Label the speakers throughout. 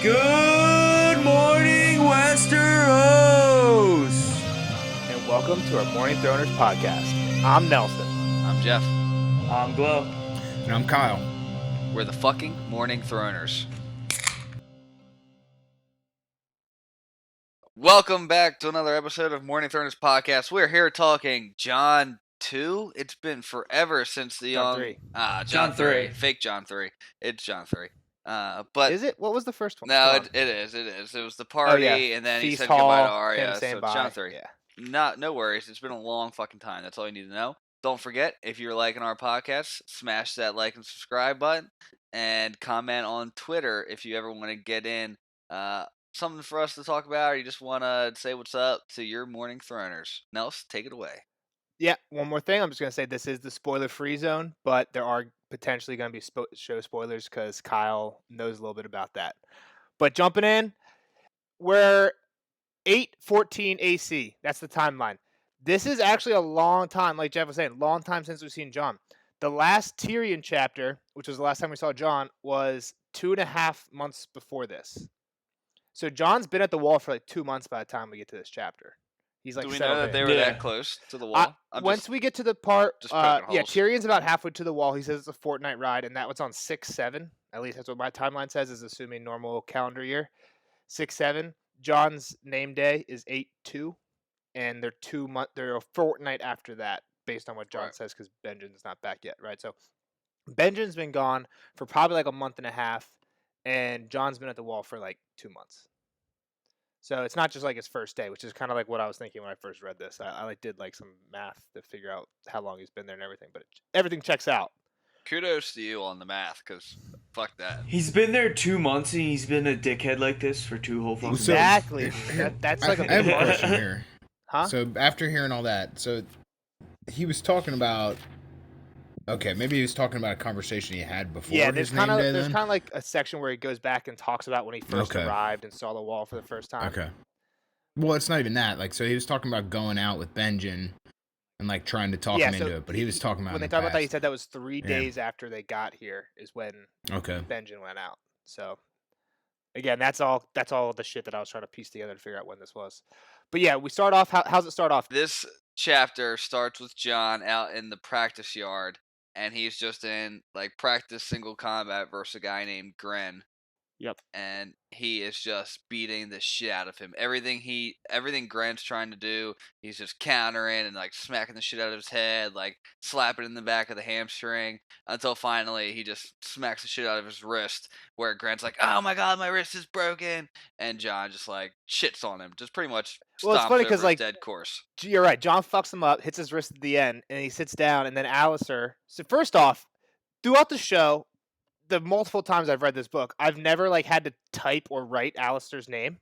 Speaker 1: Good morning, Westeros!
Speaker 2: And welcome to our Morning Throners podcast. I'm Nelson.
Speaker 3: I'm Jeff.
Speaker 1: I'm Glow.
Speaker 4: And I'm Kyle.
Speaker 3: We're the fucking Morning Throners. Welcome back to another episode of Morning Throners podcast. We're here talking John 2. It's been forever since the
Speaker 2: John 3.
Speaker 3: John 3. Fake John 3. It's John 3. But
Speaker 2: Is it? What was the first one?
Speaker 3: no, it is. It was the party, and then he
Speaker 2: Feast
Speaker 3: said
Speaker 2: Hall,
Speaker 3: goodbye to Arya.
Speaker 2: him saying
Speaker 3: So
Speaker 2: bye.
Speaker 3: John 3.
Speaker 2: Yeah.
Speaker 3: No worries. It's been a long fucking time. That's all you need to know. Don't forget, if you're liking our podcast, smash that like and subscribe button, and comment on Twitter if you ever want to get in something for us to talk about, or you just want to say what's up to your Morning Throners. Nels, take it away.
Speaker 2: Yeah, one more thing. I'm just going to say this is the spoiler-free zone, but there are potentially going to be show spoilers because Kyle knows a little bit about that. But jumping in, we're 8/14 AC. That's the timeline. This is actually a long time, like Jeff was saying, long time since we've seen Jon. The last Tyrion chapter, which was the last time we saw Jon, was 2.5 months before this. So Jon's been at the wall for like 2 months by the time we get to this chapter. He's like,
Speaker 3: do we know that they were that close to the wall?
Speaker 2: Once we get to the part,
Speaker 3: just poking
Speaker 2: yeah,
Speaker 3: holes.
Speaker 2: Tyrion's about halfway to the wall. He says it's a fortnight ride, and that was on 6/7. At least that's what my timeline says, is assuming normal calendar year. 6/7. Jon's name day is 8/2, and they're a fortnight after that, based on what Jon says, because Benjen's not back yet, right? So Benjen's been gone for probably like a month and a half, and Jon's been at the wall for like 2 months. So it's not just like his first day, which is kind of like what I was thinking when I first read this. I like did like some math to figure out how long he's been there and everything, but everything checks out.
Speaker 3: Kudos to you on the math, because fuck that.
Speaker 1: He's been there 2 months and he's been a dickhead like this for 2 whole fucking
Speaker 4: So-
Speaker 2: Exactly. That's like
Speaker 4: I have a
Speaker 2: a
Speaker 4: question here.
Speaker 2: huh?
Speaker 4: So after hearing all that, so he was talking about. Okay, maybe he was talking about a conversation he had before.
Speaker 2: Yeah,
Speaker 4: his
Speaker 2: there's kind
Speaker 4: name day,
Speaker 2: of
Speaker 4: then?
Speaker 2: like a section where he goes back and talks about when he first
Speaker 4: Okay.
Speaker 2: arrived and saw the wall for the first time.
Speaker 4: Okay. Well, it's not even that. Like, so he was talking about going out with Benjen and like trying to talk him
Speaker 2: so
Speaker 4: into it, but he was talking about
Speaker 2: when they
Speaker 4: in the
Speaker 2: talked about that, he
Speaker 4: past.
Speaker 2: said that was 3
Speaker 4: Yeah.
Speaker 2: days after they got here is when
Speaker 4: Okay.
Speaker 2: Benjen went out. So again, that's all the shit that I was trying to piece together to figure out when this was. But yeah, we start off. How's it start off?
Speaker 3: This chapter starts with Jon out in the practice yard, and he's just in like practice single combat versus a guy named Gren.
Speaker 2: Yep.
Speaker 3: And he is just beating the shit out of him. Everything Gren's trying to do, he's just countering and like smacking the shit out of his head, like slapping in the back of the hamstring, until finally he just smacks the shit out of his wrist, where Gren's like, "Oh my god, my wrist is broken," and Jon just like shits on him, just pretty much
Speaker 2: Well, it's
Speaker 3: stomps
Speaker 2: funny
Speaker 3: over
Speaker 2: 'cause,
Speaker 3: his
Speaker 2: like,
Speaker 3: dead corpse.
Speaker 2: You're right. Jon fucks him up, hits his wrist at the end, and he sits down. And then Alistair. So first off, throughout the show, the multiple times I've read this book, I've never like had to type or write Alistair's name.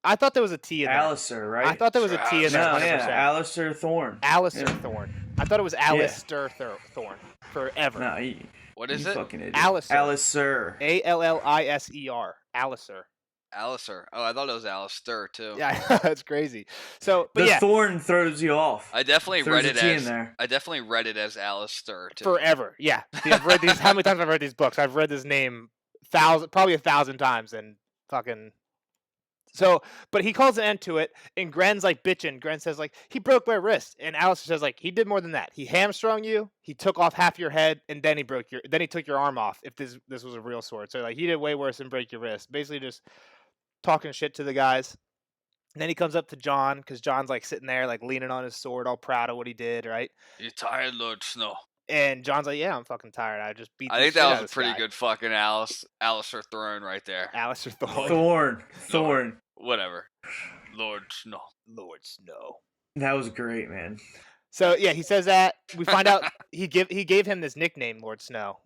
Speaker 2: I thought there was a T in there.
Speaker 1: Alistair, right?
Speaker 2: I thought there was a T in there.
Speaker 1: No,
Speaker 2: 100%.
Speaker 1: yeah, Alistair Thorne.
Speaker 2: Alistair
Speaker 1: Yeah.
Speaker 2: Thorne. I thought it was Alistair Thorne forever.
Speaker 1: No,
Speaker 3: What is
Speaker 1: you
Speaker 3: it?
Speaker 1: fucking idiot.
Speaker 2: Alistair.
Speaker 1: Alistair.
Speaker 2: Alliser. Alistair.
Speaker 3: Alistair. Oh, I thought it was Alistair too.
Speaker 2: Yeah, that's crazy. So, but
Speaker 1: The
Speaker 2: yeah,
Speaker 1: Thorn throws you off.
Speaker 3: I definitely
Speaker 1: There's
Speaker 3: read
Speaker 1: a
Speaker 3: it
Speaker 1: T in
Speaker 3: as
Speaker 1: there.
Speaker 3: I definitely read it as Alistair too.
Speaker 2: forever. Yeah, See, I've read these. How many times I've read these books? I've read this name probably 1,000 times, and fucking. So, but he calls an end to it, and Gren's like bitching. Gren says like, he broke my wrist, and Alistair says like, he did more than that. He hamstrung you, he took off half your head, and then he took your arm off. If this was a real sword, so like he did way worse than break your wrist. Basically, just talking shit to the guys. And then he comes up to Jon, because Jon's like sitting there like leaning on his sword, all proud of what he did, right?
Speaker 3: You tired, Lord Snow?
Speaker 2: And Jon's like, yeah, I'm fucking tired. I just beat.
Speaker 3: I
Speaker 2: the
Speaker 3: think
Speaker 2: shit
Speaker 3: that
Speaker 2: out
Speaker 3: was
Speaker 2: of
Speaker 3: a
Speaker 2: this
Speaker 3: pretty
Speaker 2: guy."
Speaker 3: good fucking Alistair Throne right there.
Speaker 2: Alistair Thorne.
Speaker 1: Thorn.
Speaker 3: Whatever. Lord Snow.
Speaker 2: Lord Snow.
Speaker 1: That was great, man.
Speaker 2: So yeah, he says that. We find out he gave him this nickname, Lord Snow.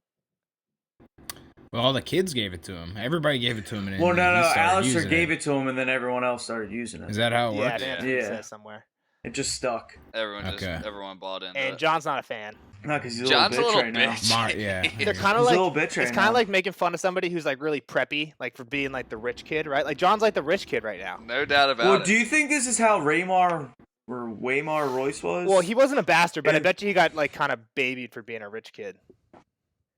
Speaker 4: Well, all the kids gave it to him. Everybody gave it to him. And
Speaker 1: Well, no,
Speaker 4: he started
Speaker 1: Alistair
Speaker 4: using
Speaker 1: gave it to him, and then everyone else started using it.
Speaker 4: Is that how it
Speaker 2: Yeah,
Speaker 4: works?
Speaker 2: I think that's what
Speaker 1: Yeah.
Speaker 2: it says somewhere.
Speaker 1: It just stuck.
Speaker 3: Everyone bought into
Speaker 2: And
Speaker 3: it.
Speaker 2: John's not a fan.
Speaker 1: No, because he's
Speaker 3: John's
Speaker 1: a little bitch right now.
Speaker 3: bitch.
Speaker 4: Yeah.
Speaker 2: They're kind of
Speaker 1: He's
Speaker 2: like
Speaker 1: a little bitch right
Speaker 2: it's kind
Speaker 1: now.
Speaker 2: of like making fun of somebody who's like really preppy, like for being like the rich kid, right? Like John's like the rich kid right now.
Speaker 3: No doubt about
Speaker 1: Well,
Speaker 3: it.
Speaker 1: do you think this is how Waymar Royce was?
Speaker 2: Well, he wasn't a bastard, but I
Speaker 1: Yeah.
Speaker 2: bet you he got like kind of babied for being a rich kid.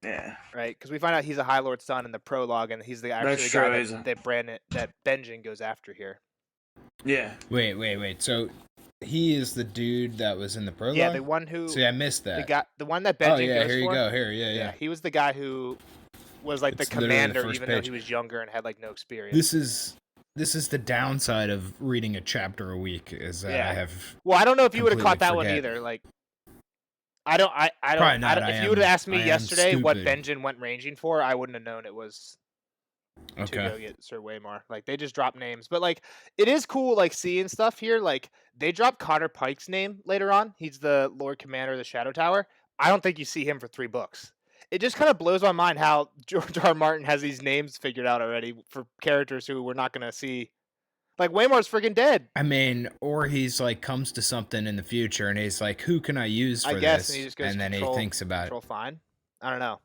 Speaker 1: Yeah.
Speaker 2: right? Because we find out he's a High Lord's son in the prologue, and he's actually
Speaker 1: That's
Speaker 2: the
Speaker 1: true,
Speaker 2: guy
Speaker 1: he's a-
Speaker 2: that Benjen goes after here.
Speaker 1: Yeah.
Speaker 4: Wait. So he is the dude that was in the prologue?
Speaker 2: Yeah, the one who
Speaker 4: See, I missed that.
Speaker 2: the one that Benjen
Speaker 4: Oh, yeah,
Speaker 2: goes
Speaker 4: here you
Speaker 2: for.
Speaker 4: go. Here, yeah.
Speaker 2: He was the guy who was like
Speaker 4: It's
Speaker 2: the
Speaker 4: literally the
Speaker 2: commander,
Speaker 4: first
Speaker 2: even though
Speaker 4: page.
Speaker 2: he was younger and had like no experience.
Speaker 4: This is the downside of reading a chapter a week, is that
Speaker 2: Yeah.
Speaker 4: I have...
Speaker 2: Well, I don't know if you would have
Speaker 4: completely
Speaker 2: caught that one
Speaker 4: forget.
Speaker 2: either. Like, I don't.
Speaker 4: Probably not.
Speaker 2: If you would have asked me
Speaker 4: I am
Speaker 2: yesterday what
Speaker 4: stupid.
Speaker 2: Benjen went ranging for, I wouldn't have known it was to
Speaker 4: Okay.
Speaker 2: go get Sir Waymar. Like, they just drop names, but like, it is cool like seeing stuff here. Like, they drop Cotter Pike's name later on. He's the Lord Commander of the Shadow Tower. I don't think you see him for 3 books. It just kind of blows my mind how George R. R. Martin has these names figured out already for characters who we're not going to see. Like, Waymar's freaking dead.
Speaker 4: I mean, or he's like comes to something in the future and he's like, who can I use for
Speaker 2: I guess,
Speaker 4: this?
Speaker 2: and he just goes
Speaker 4: And then
Speaker 2: control,
Speaker 4: he thinks about
Speaker 2: control fine. I don't know.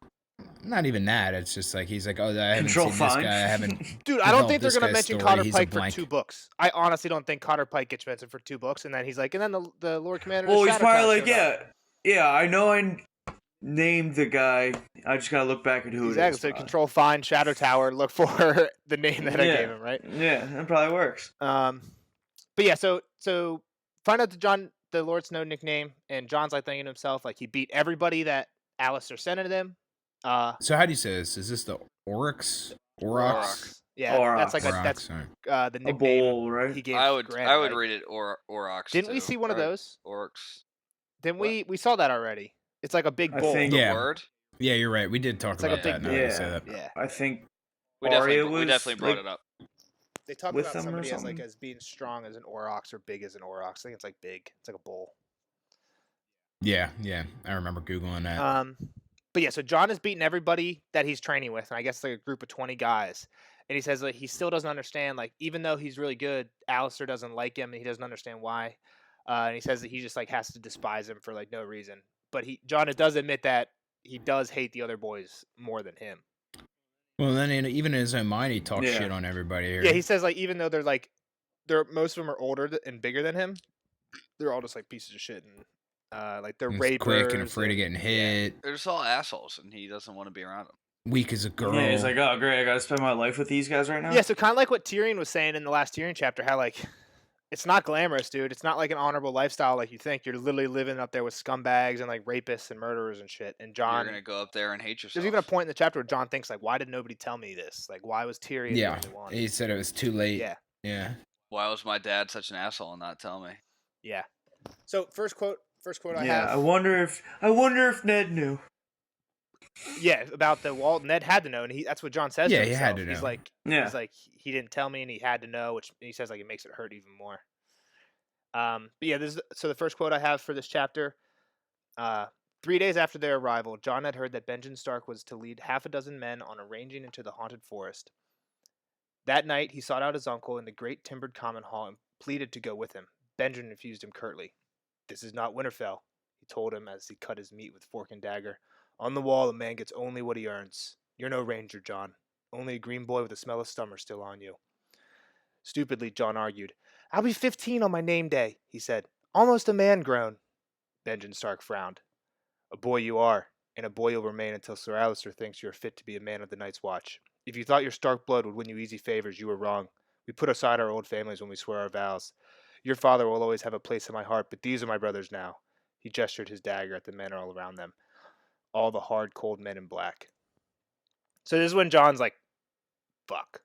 Speaker 4: not even that. It's just like he's like, oh, I haven't
Speaker 1: Control
Speaker 4: seen
Speaker 1: fine.
Speaker 4: this guy. I haven't.
Speaker 2: Dude, I don't think they're
Speaker 4: developed
Speaker 2: going to
Speaker 4: this
Speaker 2: mention
Speaker 4: guy's
Speaker 2: Cotter
Speaker 4: story. He's a
Speaker 2: Pike for
Speaker 4: blank.
Speaker 2: 2 books. I honestly don't think Cotter Pike gets mentioned for 2 books, and then he's like, and then the Lord Commander of
Speaker 1: Well,
Speaker 2: the
Speaker 1: he's
Speaker 2: Shadow Tower
Speaker 1: probably like,
Speaker 2: showed up.
Speaker 1: yeah, I know I named the guy. I just gotta look back at who
Speaker 2: Exactly.
Speaker 1: it is.
Speaker 2: So control find Shadow Tower, look for the name that I
Speaker 1: Yeah.
Speaker 2: gave him, right?
Speaker 1: Yeah, that probably works.
Speaker 2: But yeah, so find out the Lord Snow nickname, and John's like thinking to himself, like he beat everybody that Alistair sent at him.
Speaker 4: So how do you say this? Is this the Oryx? Orox?
Speaker 2: Yeah, that's like
Speaker 4: Orox,
Speaker 2: that's
Speaker 4: sorry.
Speaker 2: the
Speaker 1: A
Speaker 2: nickname
Speaker 1: bowl, right?
Speaker 2: he gave.
Speaker 3: I would
Speaker 2: Grant,
Speaker 3: I would
Speaker 2: right?
Speaker 3: read it Orox.
Speaker 2: Didn't we
Speaker 3: too,
Speaker 2: see one of
Speaker 3: right?
Speaker 2: those?
Speaker 3: Orcs.
Speaker 2: Didn't
Speaker 3: What?
Speaker 2: we saw that already? It's like a big
Speaker 1: I
Speaker 2: bowl.
Speaker 1: think-
Speaker 3: The
Speaker 4: Yeah.
Speaker 3: word.
Speaker 4: Yeah, you're right. We did talk
Speaker 2: It's like a
Speaker 4: about that.
Speaker 2: big
Speaker 4: Now that you
Speaker 1: bowl.
Speaker 4: say that.
Speaker 2: Yeah.
Speaker 1: I think
Speaker 3: We
Speaker 1: Arya
Speaker 3: definitely
Speaker 1: was,
Speaker 3: brought
Speaker 1: like,
Speaker 3: it up.
Speaker 2: They talk
Speaker 1: with
Speaker 2: about
Speaker 1: them or
Speaker 2: somebody as like
Speaker 1: something?
Speaker 2: as being strong as an Aurochs or big as an Aurochs. I think it's like big. It's like a bowl.
Speaker 4: Yeah. I remember Googling that.
Speaker 2: But yeah, so John has beaten everybody that he's training with, and I guess like a group of 20 guys. And he says like he still doesn't understand, like even though he's really good, Alistair doesn't like him, and he doesn't understand why. And he says that he just like has to despise him for like no reason. But John does admit that he does hate the other boys more than him.
Speaker 4: Well, then even in his own mind, he talks
Speaker 1: Yeah.
Speaker 4: shit on everybody here.
Speaker 2: Yeah, he says like even though most of them are older and bigger than him, they're all just like pieces of shit and like they're
Speaker 4: He's
Speaker 2: rapers.
Speaker 4: quick and afraid of getting hit.
Speaker 3: They're just all assholes, and he doesn't want to be around them.
Speaker 4: Weak as a girl.
Speaker 1: Yeah, he's like, oh great, I gotta spend my life with these guys right now.
Speaker 2: Yeah, so kind of like what Tyrion was saying in the last Tyrion chapter, how like it's not glamorous, dude. It's not like an honorable lifestyle like you think. You're literally living up there with scumbags and like rapists and murderers and shit. And John,
Speaker 3: You're gonna go up there and hate yourself.
Speaker 2: there's even a point in the chapter where John thinks like, why did nobody tell me this? Like, why was Tyrion
Speaker 4: Yeah,
Speaker 2: the only one?
Speaker 4: he said it was too late.
Speaker 2: Yeah,
Speaker 4: Yeah.
Speaker 3: Why was my dad such an asshole and not tell me?
Speaker 2: yeah. So first quote I
Speaker 1: Yeah,
Speaker 2: have.
Speaker 1: I wonder if Ned knew.
Speaker 2: Yeah, about the wall. Ned had to know, and that's what John says.
Speaker 4: Yeah,
Speaker 2: to
Speaker 4: he
Speaker 2: himself.
Speaker 4: had to
Speaker 2: He's
Speaker 4: know.
Speaker 2: like,
Speaker 1: Yeah.
Speaker 2: he's like, he didn't tell me, and he had to know, which he says like it makes it hurt even more. But yeah, so the first quote I have for this chapter. 3 days after their arrival, John had heard that Benjen Stark was to lead half a dozen men on a ranging into the haunted forest. That night, he sought out his uncle in the great timbered common hall and pleaded to go with him. Benjen refused him curtly. "This is not Winterfell," he told him as he cut his meat with fork and dagger. "On the wall, a man gets only what he earns. You're no ranger, John. Only a green boy with the smell of summer still on you." Stupidly, John argued. "I'll be 15 on my name day," he said. "Almost a man grown." Benjen Stark frowned. "A boy you are, and a boy you'll remain until Sir Alistair thinks you are fit to be a man of the Night's Watch. If you thought your Stark blood would win you easy favors, you were wrong. We put aside our old families when we swear our vows. Your father will always have a place in my heart, but these are my brothers now." He gestured his dagger at the men all around them. All the hard, cold men in black. So this is when John's like, fuck.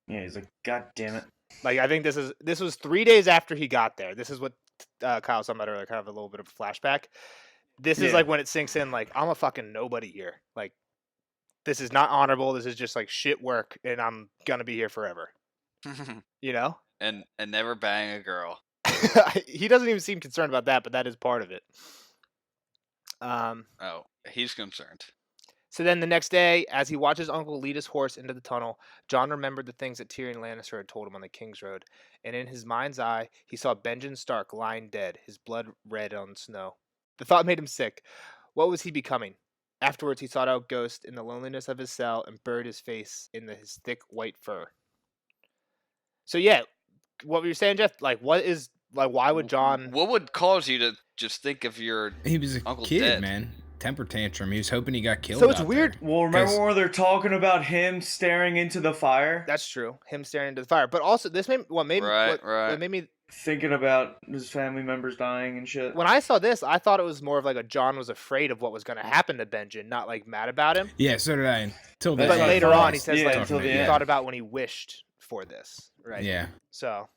Speaker 1: Yeah, he's like, God damn it.
Speaker 2: Like, I think this was 3 days after he got there. This is what Kyle was talking about earlier, kind of a little bit of a flashback. This is
Speaker 1: Yeah.
Speaker 2: like when it sinks in, like, I'm a fucking nobody here. Like, this is not honorable. This is just like shit work, and I'm gonna be here forever. You know?
Speaker 3: and never bang a girl.
Speaker 2: He doesn't even seem concerned about that, but that is part of it.
Speaker 3: Oh, he's concerned.
Speaker 2: So then the next day, as he watched his uncle lead his horse into the tunnel, John remembered the things that Tyrion Lannister had told him on the King's Road, and in his mind's eye, he saw Benjen Stark lying dead, his blood red on snow. The thought made him sick. What was he becoming? Afterwards, he sought out Ghost in the loneliness of his cell and buried his face in his thick white fur. So yeah, what were you saying, Jeff? Like, why would John?
Speaker 3: What would cause you to just think of your
Speaker 4: He was a
Speaker 3: Uncle's
Speaker 4: kid,
Speaker 3: dead.
Speaker 4: man. temper tantrum. He was hoping he got killed.
Speaker 2: So it's
Speaker 4: out
Speaker 2: weird.
Speaker 4: there.
Speaker 1: Well, remember
Speaker 4: 'Cause-
Speaker 1: where they're talking about him staring into the fire?
Speaker 2: That's true. Him staring into the fire. But also, this made what made
Speaker 3: Right,
Speaker 2: what
Speaker 3: right.
Speaker 2: made me
Speaker 1: Thinking about his family members dying and shit.
Speaker 2: when I saw this, I thought it was more of like a John was afraid of what was going to happen to Benjen, not like mad about him.
Speaker 4: Yeah, so did I. Until
Speaker 1: That's
Speaker 2: But
Speaker 1: what I
Speaker 2: later
Speaker 1: thought.
Speaker 2: on, he says
Speaker 1: Yeah,
Speaker 2: like
Speaker 1: until the
Speaker 2: he
Speaker 1: end.
Speaker 2: thought about when he wished for this, right?
Speaker 4: Yeah.
Speaker 2: So,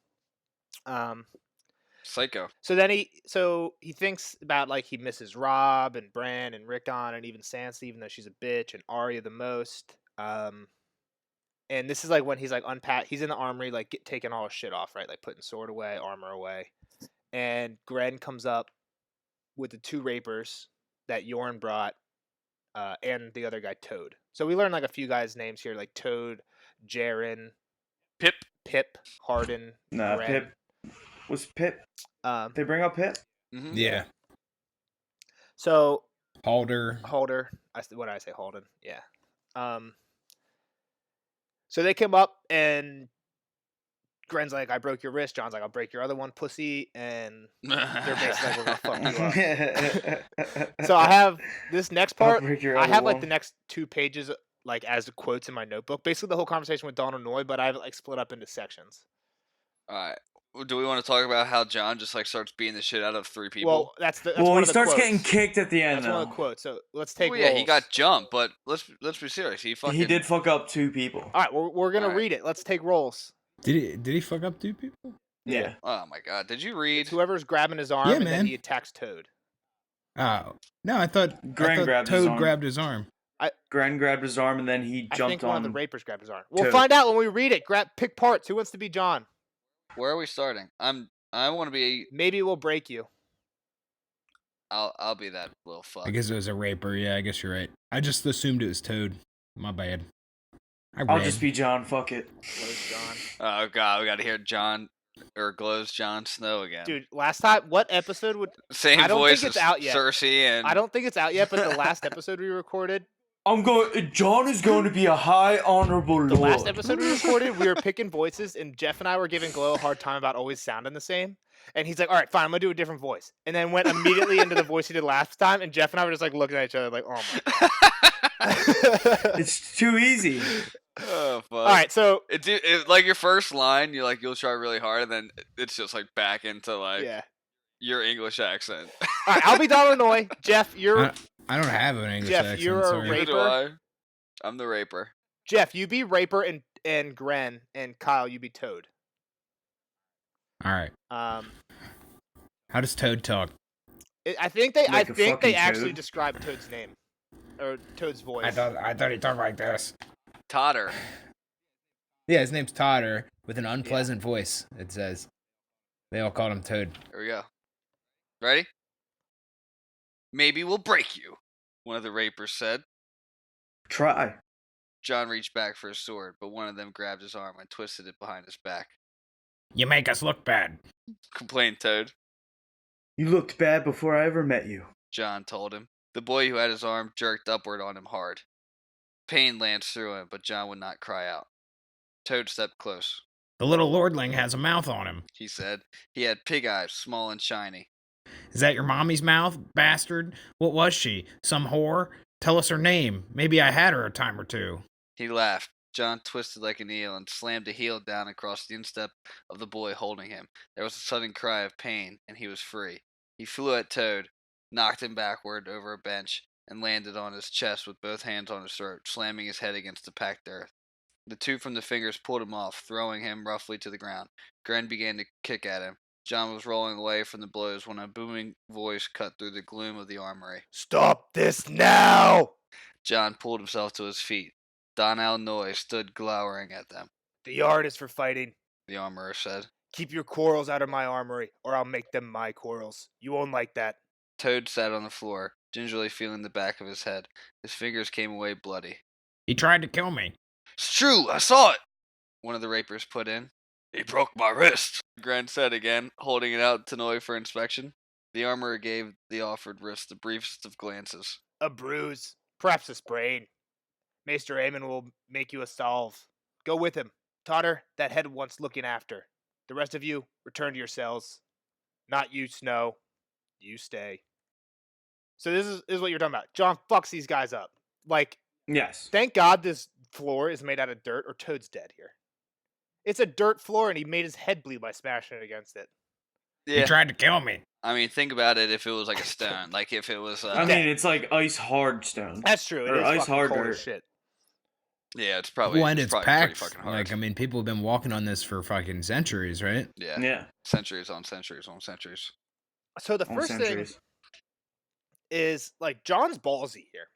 Speaker 3: Psycho.
Speaker 2: so he thinks about like he misses Rob and Bran and Rickon and even Sansa, even though she's a bitch, and Arya the most. And this is like when he's like he's in the armory, like taking all his shit off, right? Like putting sword away, armor away. And Gren comes up with the 2 rapers that Yorn brought, and the other guy, Toad. So we learned like a few guys' names here, like Toad, Jaren,
Speaker 3: Pip.
Speaker 2: Hardin,
Speaker 1: Nah,
Speaker 2: Gren.
Speaker 1: Pip. Was Pip? They bring up Pip?
Speaker 3: Mm-hmm.
Speaker 4: Yeah.
Speaker 2: So
Speaker 4: Halder.
Speaker 2: Halder. What did I say? Halden. Yeah. So they came up and Gren's like, I broke your wrist. John's like, I'll break your other one, pussy. And they're basically like, we're gonna fuck you up. So I have this next part.
Speaker 1: break your
Speaker 2: I
Speaker 1: other
Speaker 2: have like
Speaker 1: one.
Speaker 2: the next 2 pages like as quotes in my notebook. Basically the whole conversation with Donald Noy, but I have it like split up into sections.
Speaker 3: All right. Do we want to talk about how John just like starts beating the shit out of 3 people?
Speaker 2: Well, that's
Speaker 1: Well,
Speaker 2: one
Speaker 1: he
Speaker 2: of the
Speaker 1: starts
Speaker 2: quotes.
Speaker 1: getting kicked at the end,
Speaker 2: That's one of
Speaker 1: though.
Speaker 2: the quotes. So let's take.
Speaker 3: Well, yeah, he
Speaker 2: rolls.
Speaker 3: got jumped, but let's be serious.
Speaker 1: He did fuck up 2 people.
Speaker 2: All right, we're gonna
Speaker 3: All right.
Speaker 2: read it. Let's take rolls.
Speaker 4: Did he fuck up 2 people?
Speaker 1: Yeah.
Speaker 3: Oh my god! Did you read?
Speaker 2: It's whoever's grabbing his arm
Speaker 4: Yeah,
Speaker 2: and then
Speaker 4: man.
Speaker 2: he attacks Toad.
Speaker 4: Oh. No, I thought
Speaker 1: Gren grabbed his
Speaker 4: Toad
Speaker 1: arm.
Speaker 4: grabbed his arm.
Speaker 1: Gren grabbed his arm and then he
Speaker 2: I
Speaker 1: jumped
Speaker 2: think one
Speaker 1: on.
Speaker 2: of the rapers grabbed his arm. We'll
Speaker 1: Toad.
Speaker 2: find out when we read it. Pick parts. Who wants to be John?
Speaker 3: Where are we starting? I want to be.
Speaker 2: Maybe we'll break you.
Speaker 3: I'll be that little fuck.
Speaker 4: I guess it was a raper. Yeah, I guess you're right. I just assumed it was Toad. My bad.
Speaker 1: I'll just be John. Fuck it.
Speaker 2: Close John.
Speaker 3: Oh god, we got to hear John or Glow's Jon Snow again.
Speaker 2: Dude, last time, what episode would?
Speaker 3: Same
Speaker 2: I don't
Speaker 3: voice
Speaker 2: think it's
Speaker 3: as
Speaker 2: out yet.
Speaker 3: Cersei and
Speaker 2: I don't think it's out yet, but the last episode we recorded,
Speaker 1: John is going to be a high honorable lord.
Speaker 2: the last episode we recorded, we were picking voices, and Jeff and I were giving Glow a hard time about always sounding the same. And he's like, all right, fine, I'm going to do a different voice. And then went immediately into the voice he did last time, and Jeff and I were just like looking at each other like, oh my God.
Speaker 1: It's too easy.
Speaker 3: Oh fuck!
Speaker 2: All right, so
Speaker 3: It like your first line, you'll try really hard, and then it's just like back into like
Speaker 2: yeah.
Speaker 3: your English accent.
Speaker 2: All right, I'll be Donald Noy. Jeff, you're
Speaker 4: I don't have an English
Speaker 2: Jeff,
Speaker 4: accent.
Speaker 2: you're a
Speaker 4: sorry.
Speaker 3: Neither do
Speaker 2: Raper?
Speaker 3: I. I'm the raper.
Speaker 2: Jeff. You be Raper and Gren, and Kyle, you be Toad.
Speaker 4: All right. How does Toad talk?
Speaker 2: I think they
Speaker 1: Like a fucking
Speaker 2: actually
Speaker 1: toad?
Speaker 2: described Toad's name or Toad's voice.
Speaker 4: I thought he talked like this.
Speaker 3: Totter.
Speaker 4: Yeah, his name's Totter with an unpleasant voice. It says. They all called him Toad.
Speaker 3: Here we go. Ready? Maybe we'll break you, one of the rapers said.
Speaker 1: Try.
Speaker 3: John reached back for his sword, but one of them grabbed his arm and twisted it behind his back.
Speaker 4: You make us look bad.
Speaker 3: Complained Toad.
Speaker 1: You looked bad before I ever met you.
Speaker 3: John told him. The boy who had his arm jerked upward on him hard. Pain lanced through him, but John would not cry out. Toad stepped close.
Speaker 4: The little lordling has a mouth on him.
Speaker 3: He said. He had pig eyes, small and shiny.
Speaker 4: Is that your mommy's mouth, bastard? What was she? Some whore? Tell us her name. Maybe I had her a time or 2.
Speaker 3: He laughed. John twisted like an eel and slammed a heel down across the instep of the boy holding him. There was a sudden cry of pain, and he was free. He flew at Toad, knocked him backward over a bench, and landed on his chest with both hands on his throat, slamming his head against the packed earth. The 2 from the fingers pulled him off, throwing him roughly to the ground. Gren began to kick at him. John was rolling away from the blows when a booming voice cut through the gloom of the armory.
Speaker 2: Stop this now!
Speaker 3: John pulled himself to his feet. Donal Noy stood glowering at them.
Speaker 2: The yard is for fighting.
Speaker 3: The armorer said.
Speaker 2: Keep your quarrels out of my armory, or I'll make them my quarrels. You won't like that.
Speaker 3: Toad sat on the floor, gingerly feeling the back of his head. His fingers came away bloody.
Speaker 4: He tried to kill me.
Speaker 3: It's true, I saw it, one of the rapers put in. He broke my wrist, Gren said again, holding it out to Noy for inspection. The armorer gave the offered wrist the briefest of glances.
Speaker 2: A bruise, perhaps a sprain. Maester Aemon will make you a salve. Go with him. Totter, that head wants looking after. The rest of you, return to your cells. Not you, Snow. You stay. So this is what you're talking about. John fucks these guys up. Like,
Speaker 1: Yes.
Speaker 2: thank God this floor is made out of dirt, or Toad's dead here. It's a dirt floor, and he made his head bleed by smashing it against it.
Speaker 4: He tried to kill me.
Speaker 3: I mean, think about it. If it was like a stone, like if it was,
Speaker 1: I mean, it's like ice hard stone.
Speaker 2: That's true. It
Speaker 1: Or
Speaker 2: is
Speaker 1: ice
Speaker 2: fucking
Speaker 1: hard
Speaker 2: cold
Speaker 1: dirt.
Speaker 2: as shit.
Speaker 3: yeah, it's probably
Speaker 4: Well, and
Speaker 3: it's
Speaker 4: it's
Speaker 3: probably
Speaker 4: packed.
Speaker 3: pretty fucking hard.
Speaker 4: Like, I mean, people have been walking on this for fucking centuries, right?
Speaker 3: yeah,
Speaker 1: Yeah.
Speaker 3: centuries on centuries on centuries.
Speaker 2: So the
Speaker 1: On
Speaker 2: first thing
Speaker 1: centuries.
Speaker 2: is, like, John's ballsy here.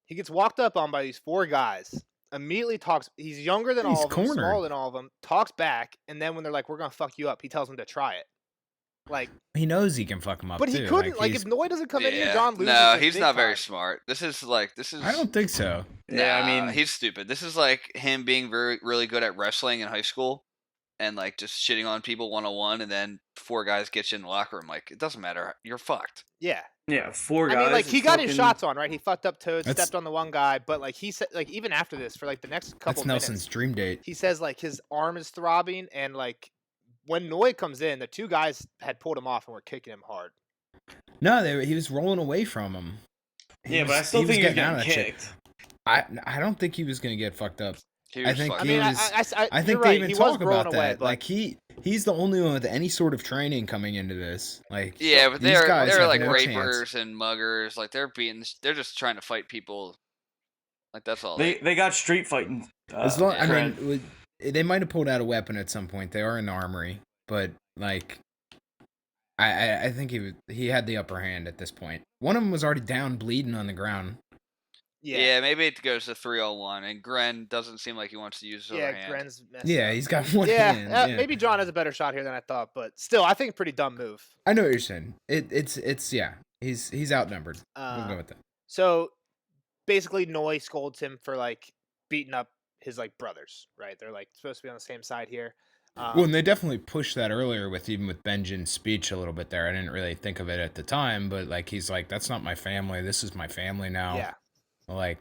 Speaker 2: He gets walked up on by these 4 guys. Immediately talks. He's younger than
Speaker 4: He's
Speaker 2: all of them,
Speaker 4: cornered.
Speaker 2: smaller than all of them. Talks back, and then when they're like, "We're gonna fuck you up," he tells them to try it. Like,
Speaker 4: He knows he can fuck him up,
Speaker 2: but he
Speaker 4: too.
Speaker 2: couldn't. Like,
Speaker 4: he's-
Speaker 2: if Noy doesn't come in here,
Speaker 3: Yeah.
Speaker 2: John loses.
Speaker 3: No,
Speaker 2: like,
Speaker 3: he's
Speaker 2: big
Speaker 3: not very
Speaker 2: time.
Speaker 3: smart. This is.
Speaker 4: I don't think so.
Speaker 1: Yeah, I
Speaker 3: Nah,
Speaker 1: mean-
Speaker 3: he's stupid. This is like him being really good at wrestling in high school, and like just shitting on people 1-on-1, and then 4 guys get you in the locker room. Like, it doesn't matter. You're fucked.
Speaker 2: Yeah,
Speaker 1: Yeah, 4 guys.
Speaker 2: I mean, like, he
Speaker 1: it's
Speaker 2: got his
Speaker 1: fucking-
Speaker 2: shots on, right? He fucked up Toad,
Speaker 4: That's-
Speaker 2: stepped on the one guy, but like he said, like even after this, for like the next couple
Speaker 4: That's Nelson's
Speaker 2: minutes,
Speaker 4: dream date.
Speaker 2: he says like his arm is throbbing, and like when Noy comes in, the 2 guys had pulled him off and were kicking him hard.
Speaker 4: No, he was rolling away from him.
Speaker 1: Yeah, but I still think he was
Speaker 4: getting out
Speaker 1: getting
Speaker 4: of that shit.
Speaker 1: kicked.
Speaker 4: I don't think he was going to get fucked up.
Speaker 3: He
Speaker 4: I
Speaker 3: was
Speaker 4: think
Speaker 3: fucking-
Speaker 2: I mean,
Speaker 4: was-
Speaker 2: I
Speaker 4: I
Speaker 2: you're
Speaker 4: think
Speaker 2: right.
Speaker 4: they even
Speaker 2: He was
Speaker 4: talk
Speaker 2: rolling
Speaker 4: about
Speaker 2: away,
Speaker 4: that.
Speaker 2: but
Speaker 4: Like he's the only one with any sort of training coming into this. Like
Speaker 3: yeah, but
Speaker 4: these
Speaker 3: they're
Speaker 4: guys
Speaker 3: they're
Speaker 4: have
Speaker 3: like
Speaker 4: no
Speaker 3: rapers
Speaker 4: chance.
Speaker 3: and muggers. Like they're just trying to fight people. Like that's all.
Speaker 1: They got street fighting.
Speaker 4: As long, I
Speaker 1: trend.
Speaker 4: mean, they might have pulled out a weapon at some point. They are in the armory, but like, I think he had the upper hand at this point. One of them was already down, bleeding on the ground.
Speaker 3: Yeah. Maybe it goes to 3-on-1, and Gren doesn't seem like he wants to use his other hand.
Speaker 2: Gren's messed
Speaker 4: Yeah,
Speaker 2: up.
Speaker 4: he's got one
Speaker 2: Yeah,
Speaker 4: hand. Yeah.
Speaker 2: maybe John has a better shot here than I thought, but still, I think pretty dumb move.
Speaker 4: I know what you're saying. It's yeah. He's outnumbered. We'll go with that.
Speaker 2: So basically, Noy scolds him for like beating up his like brothers. Right? They're like supposed to be on the same side here.
Speaker 4: Well, and they definitely pushed that earlier with Benjamin's speech a little bit there. I didn't really think of it at the time, but like he's like, "That's not my family. This is my family now."
Speaker 2: Yeah.
Speaker 4: Like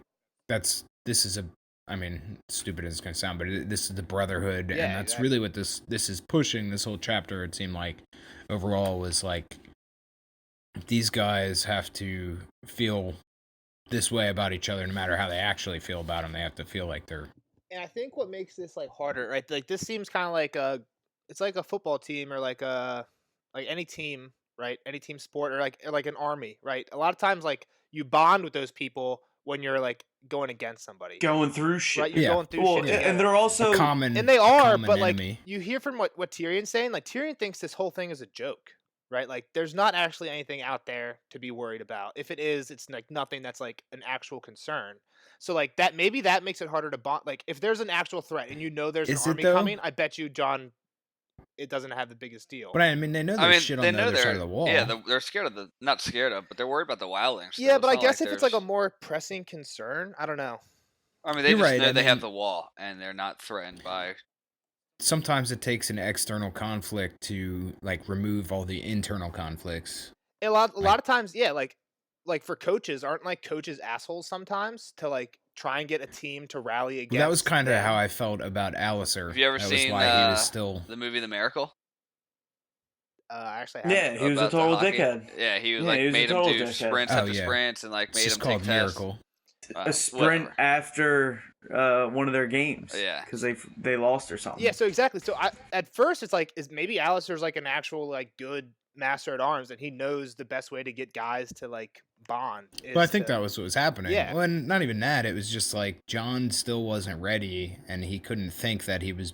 Speaker 4: this is a. I mean, stupid as it's gonna sound, but this is the brotherhood,
Speaker 2: Yeah,
Speaker 4: and that's
Speaker 2: exactly.
Speaker 4: really what this is pushing. This whole chapter, it seemed like, overall, was like these guys have to feel this way about each other, no matter how they actually feel about them. They have to feel like they're.
Speaker 2: And I think what makes this like harder, right? Like this seems kind of like it's like a football team or like any team, right? Any team sport or like an army, right? A lot of times, like you bond with those people when you're like going against somebody,
Speaker 1: going through shit.
Speaker 2: right? You're
Speaker 4: Yeah.
Speaker 2: going through
Speaker 1: Well,
Speaker 2: shit together.
Speaker 1: and they're also
Speaker 4: A common,
Speaker 2: And they
Speaker 4: a
Speaker 2: are,
Speaker 4: common
Speaker 2: but like
Speaker 4: enemy.
Speaker 2: you hear from what Tyrion's saying, like Tyrion thinks this whole thing is a joke, right? Like there's not actually anything out there to be worried about. If it is, it's like nothing that's like an actual concern. So like that maybe that makes it harder to bond. Like if there's an actual threat and you know there's
Speaker 4: Is
Speaker 2: an
Speaker 4: it,
Speaker 2: army
Speaker 4: though?
Speaker 2: coming, I bet you John, it doesn't have the biggest deal.
Speaker 4: But I mean, they know
Speaker 3: I
Speaker 4: there's
Speaker 3: mean,
Speaker 4: shit
Speaker 3: they
Speaker 4: on the
Speaker 3: know
Speaker 4: other
Speaker 3: they're
Speaker 4: side of the wall.
Speaker 3: Yeah, they're scared of not scared of, but they're worried about the wildlings.
Speaker 2: Yeah,
Speaker 3: still.
Speaker 2: but I
Speaker 3: not
Speaker 2: guess
Speaker 3: like
Speaker 2: if it's like a
Speaker 3: there's-
Speaker 2: more pressing concern, I don't know.
Speaker 3: I mean, they
Speaker 4: You're
Speaker 3: just
Speaker 4: right,
Speaker 3: know
Speaker 4: I
Speaker 3: they have
Speaker 4: mean-
Speaker 3: the wall, and they're not threatened by.
Speaker 4: Sometimes it takes an external conflict to like remove all the internal conflicts.
Speaker 2: A lot
Speaker 4: Like-
Speaker 2: of times, yeah, like for coaches, aren't like coaches assholes sometimes to like try and get a team to rally against.
Speaker 4: That was kind of
Speaker 2: them?
Speaker 4: how I felt about Alistair.
Speaker 3: Have you ever
Speaker 4: that
Speaker 3: seen,
Speaker 4: was why he was still.
Speaker 3: The movie The Miracle?
Speaker 2: I actually
Speaker 1: Yeah,
Speaker 2: haven't.
Speaker 1: he was a
Speaker 3: About the
Speaker 1: total
Speaker 3: hockey?
Speaker 1: dickhead.
Speaker 3: Yeah, he was
Speaker 1: Yeah,
Speaker 3: like
Speaker 1: he was a
Speaker 3: made him
Speaker 1: total
Speaker 3: do
Speaker 1: dickhead.
Speaker 3: sprints
Speaker 4: Oh,
Speaker 3: after
Speaker 4: yeah.
Speaker 3: sprints and like
Speaker 4: It's
Speaker 3: made
Speaker 4: just
Speaker 3: him
Speaker 4: called
Speaker 3: take tests.
Speaker 4: Miracle.
Speaker 1: A sprint
Speaker 3: Whatever.
Speaker 1: after one of their games.
Speaker 3: Yeah.
Speaker 1: because they lost or something.
Speaker 2: Yeah, so exactly. So at first it's like, is maybe Alistair's like an actual like good master at arms, and he knows the best way to get guys to like bond.
Speaker 4: But I
Speaker 2: is
Speaker 4: think
Speaker 2: to-
Speaker 4: that was what was happening.
Speaker 2: Yeah.
Speaker 4: Well, and not even that. It was just like John still wasn't ready, and he couldn't think that he was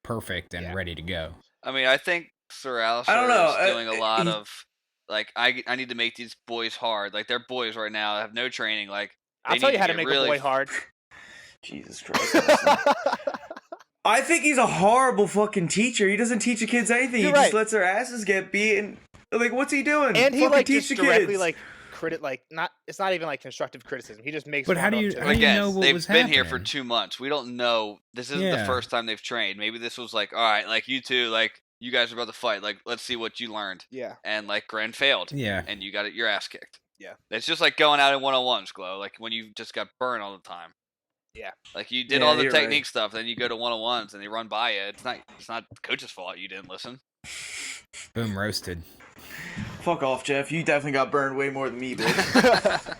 Speaker 4: perfect and
Speaker 2: Yeah.
Speaker 4: ready to go.
Speaker 3: I mean, I think Sir Alistair
Speaker 1: I don't know,
Speaker 3: is doing a lot
Speaker 1: he's-
Speaker 3: of like I need to make these boys hard. Like they're boys right now, have no training. Like
Speaker 2: I'll
Speaker 3: they
Speaker 2: tell
Speaker 3: need
Speaker 2: you
Speaker 3: to
Speaker 2: how to
Speaker 3: get
Speaker 2: make
Speaker 3: really
Speaker 2: a boy hard.
Speaker 1: Jesus Christ. I think he's a horrible fucking teacher. He doesn't teach the kids anything.
Speaker 2: You're
Speaker 1: He just
Speaker 2: right.
Speaker 1: lets their asses get beaten. Like, what's he doing?
Speaker 2: And he
Speaker 1: Fucking
Speaker 2: like
Speaker 1: teach
Speaker 2: just
Speaker 1: the
Speaker 2: directly
Speaker 1: kids.
Speaker 2: like not. It's not even like constructive criticism. He just makes.
Speaker 4: But how
Speaker 2: fun
Speaker 4: do
Speaker 2: of
Speaker 4: you-
Speaker 2: them,
Speaker 4: how
Speaker 2: too.
Speaker 4: do you
Speaker 3: again,
Speaker 4: know what
Speaker 3: they've
Speaker 4: was
Speaker 3: been here for
Speaker 4: happening?
Speaker 3: 2 months. We don't know. This isn't the
Speaker 4: Yeah.
Speaker 3: first time they've trained. Maybe this was like, all right, like you two, like you guys are about to fight. Like let's see what you learned.
Speaker 2: Yeah.
Speaker 3: And like Gren failed,
Speaker 4: Yeah.
Speaker 3: and you got your ass kicked.
Speaker 2: Yeah.
Speaker 3: It's just like going out in 1-on-1s, Glow. Like when you just got burned all the time.
Speaker 2: Yeah.
Speaker 3: Like you did
Speaker 1: Yeah,
Speaker 3: all the
Speaker 1: you're right.
Speaker 3: technique stuff, then you go to 1-on-1s and they run by you. It's not the coach's fault you didn't listen.
Speaker 4: Boom, roasted.
Speaker 1: Fuck off, Jeff. You definitely got burned way more than me, bitch.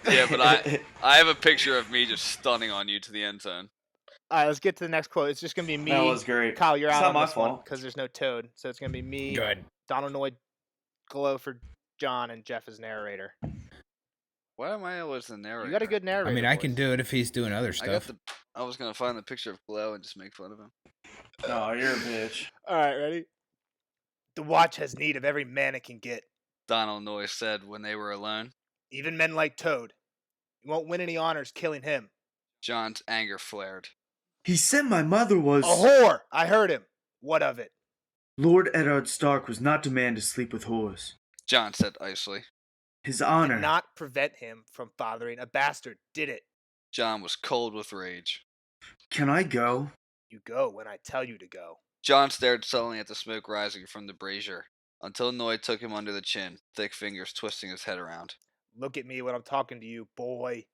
Speaker 3: Yeah, but I have a picture of me just stunning on you to the end zone.
Speaker 2: All right, let's get to the next quote. It's just gonna be me.
Speaker 1: That was great.
Speaker 2: Kyle, you're
Speaker 1: It's
Speaker 2: out
Speaker 1: not
Speaker 2: on
Speaker 1: my
Speaker 2: this one
Speaker 1: fault.
Speaker 2: because there's no Toad, so it's gonna be me,
Speaker 4: Good.
Speaker 2: Donald Noy, Glow for John, and Jeff as narrator.
Speaker 3: Why am I always the narrator?
Speaker 2: You got a good narrator.
Speaker 4: I mean, I can
Speaker 2: voice.
Speaker 4: do it if he's doing other stuff.
Speaker 3: I was gonna find the picture of Glow and just make fun of him.
Speaker 1: No, you're a bitch.
Speaker 2: All right, ready? The watch has need of every man it can get,
Speaker 3: Donald Noy said when they were alone.
Speaker 2: even men like Toad. You won't win any honors killing him.
Speaker 3: John's anger flared.
Speaker 1: He said my mother was...
Speaker 2: A whore! I heard him. What of it?
Speaker 1: Lord Eddard Stark was not demanded to sleep with whores.
Speaker 3: John said icily.
Speaker 1: His honor...
Speaker 2: Did not prevent him from fathering a bastard, did it?
Speaker 3: John was cold with rage.
Speaker 1: Can I go?
Speaker 2: You go when I tell you to go.
Speaker 3: John stared sullenly at the smoke rising from the brazier, until Noy took him under the chin, thick fingers twisting his head around.
Speaker 2: Look at me when I'm talking to you, boy.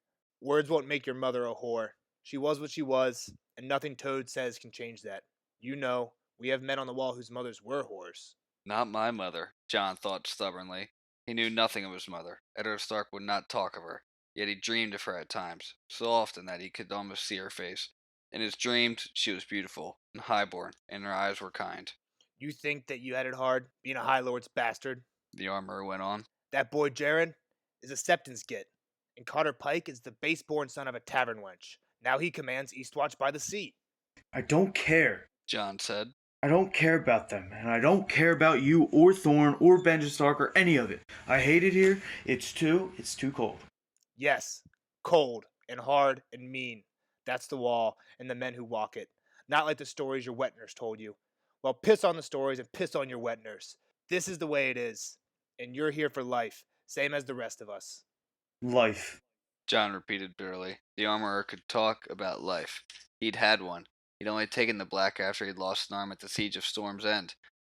Speaker 2: Words won't make your mother a whore. She was what she was, and nothing Toad says can change that. You know, we have men on the wall whose mothers were whores.
Speaker 3: Not my mother, John thought stubbornly. He knew nothing of his mother. Eddard Stark would not talk of her, yet he dreamed of her at times, so often that he could almost see her face. In his dreams, she was beautiful and highborn, and her eyes were kind.
Speaker 2: You think that you had it hard, being a High Lord's bastard?
Speaker 3: The armorer went on.
Speaker 2: That boy Jaren is a Septon's git, and Carter Pike is the base-born son of a tavern wench. Now he commands Eastwatch by the Sea.
Speaker 1: I don't care.
Speaker 3: John said.
Speaker 1: I don't care about them, and I don't care about you or Thorn or Benjamin Stark or any of it. I hate it here. It's too cold.
Speaker 2: Yes, cold and hard and mean. That's the wall and the men who walk it. Not like the stories your wet nurse told you. Well, piss on the stories and piss on your wet nurse. This is the way it is, and you're here for life, same as the rest of us.
Speaker 1: Life.
Speaker 3: John repeated bitterly. The armorer could talk about life. He'd had one. He'd only taken the black after he'd lost an arm at the siege of Storm's End.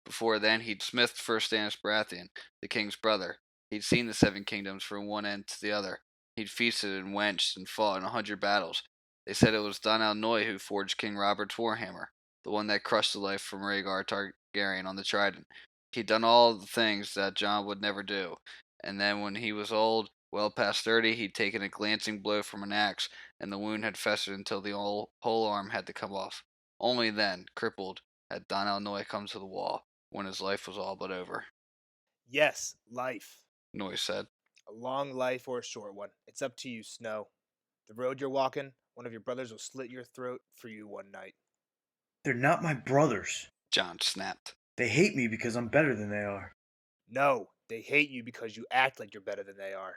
Speaker 3: Before then, he'd smithed for Stannis Baratheon, the king's brother. He'd seen the Seven Kingdoms from one end to the other. He'd feasted and wenched and fought in 100 battles. They said it was Donald Noy who forged King Robert's warhammer, the one that crushed the life from Rhaegar Targaryen on the Trident. He'd done all the things that John would never do, and then when he was old, well past 30, he'd taken a glancing blow from an axe, and the wound had festered until the whole arm had to come off. Only then, crippled, had Donald Noy come to the wall, when his life was all but over.
Speaker 2: Yes, life.
Speaker 3: Noy said.
Speaker 2: A long life or a short one. It's up to you, Snow. The road you're walking, one of your brothers will slit your throat for you one night.
Speaker 1: They're not my brothers.
Speaker 3: John snapped.
Speaker 1: They hate me because I'm better than they are.
Speaker 2: No, they hate you because you act like you're better than they are.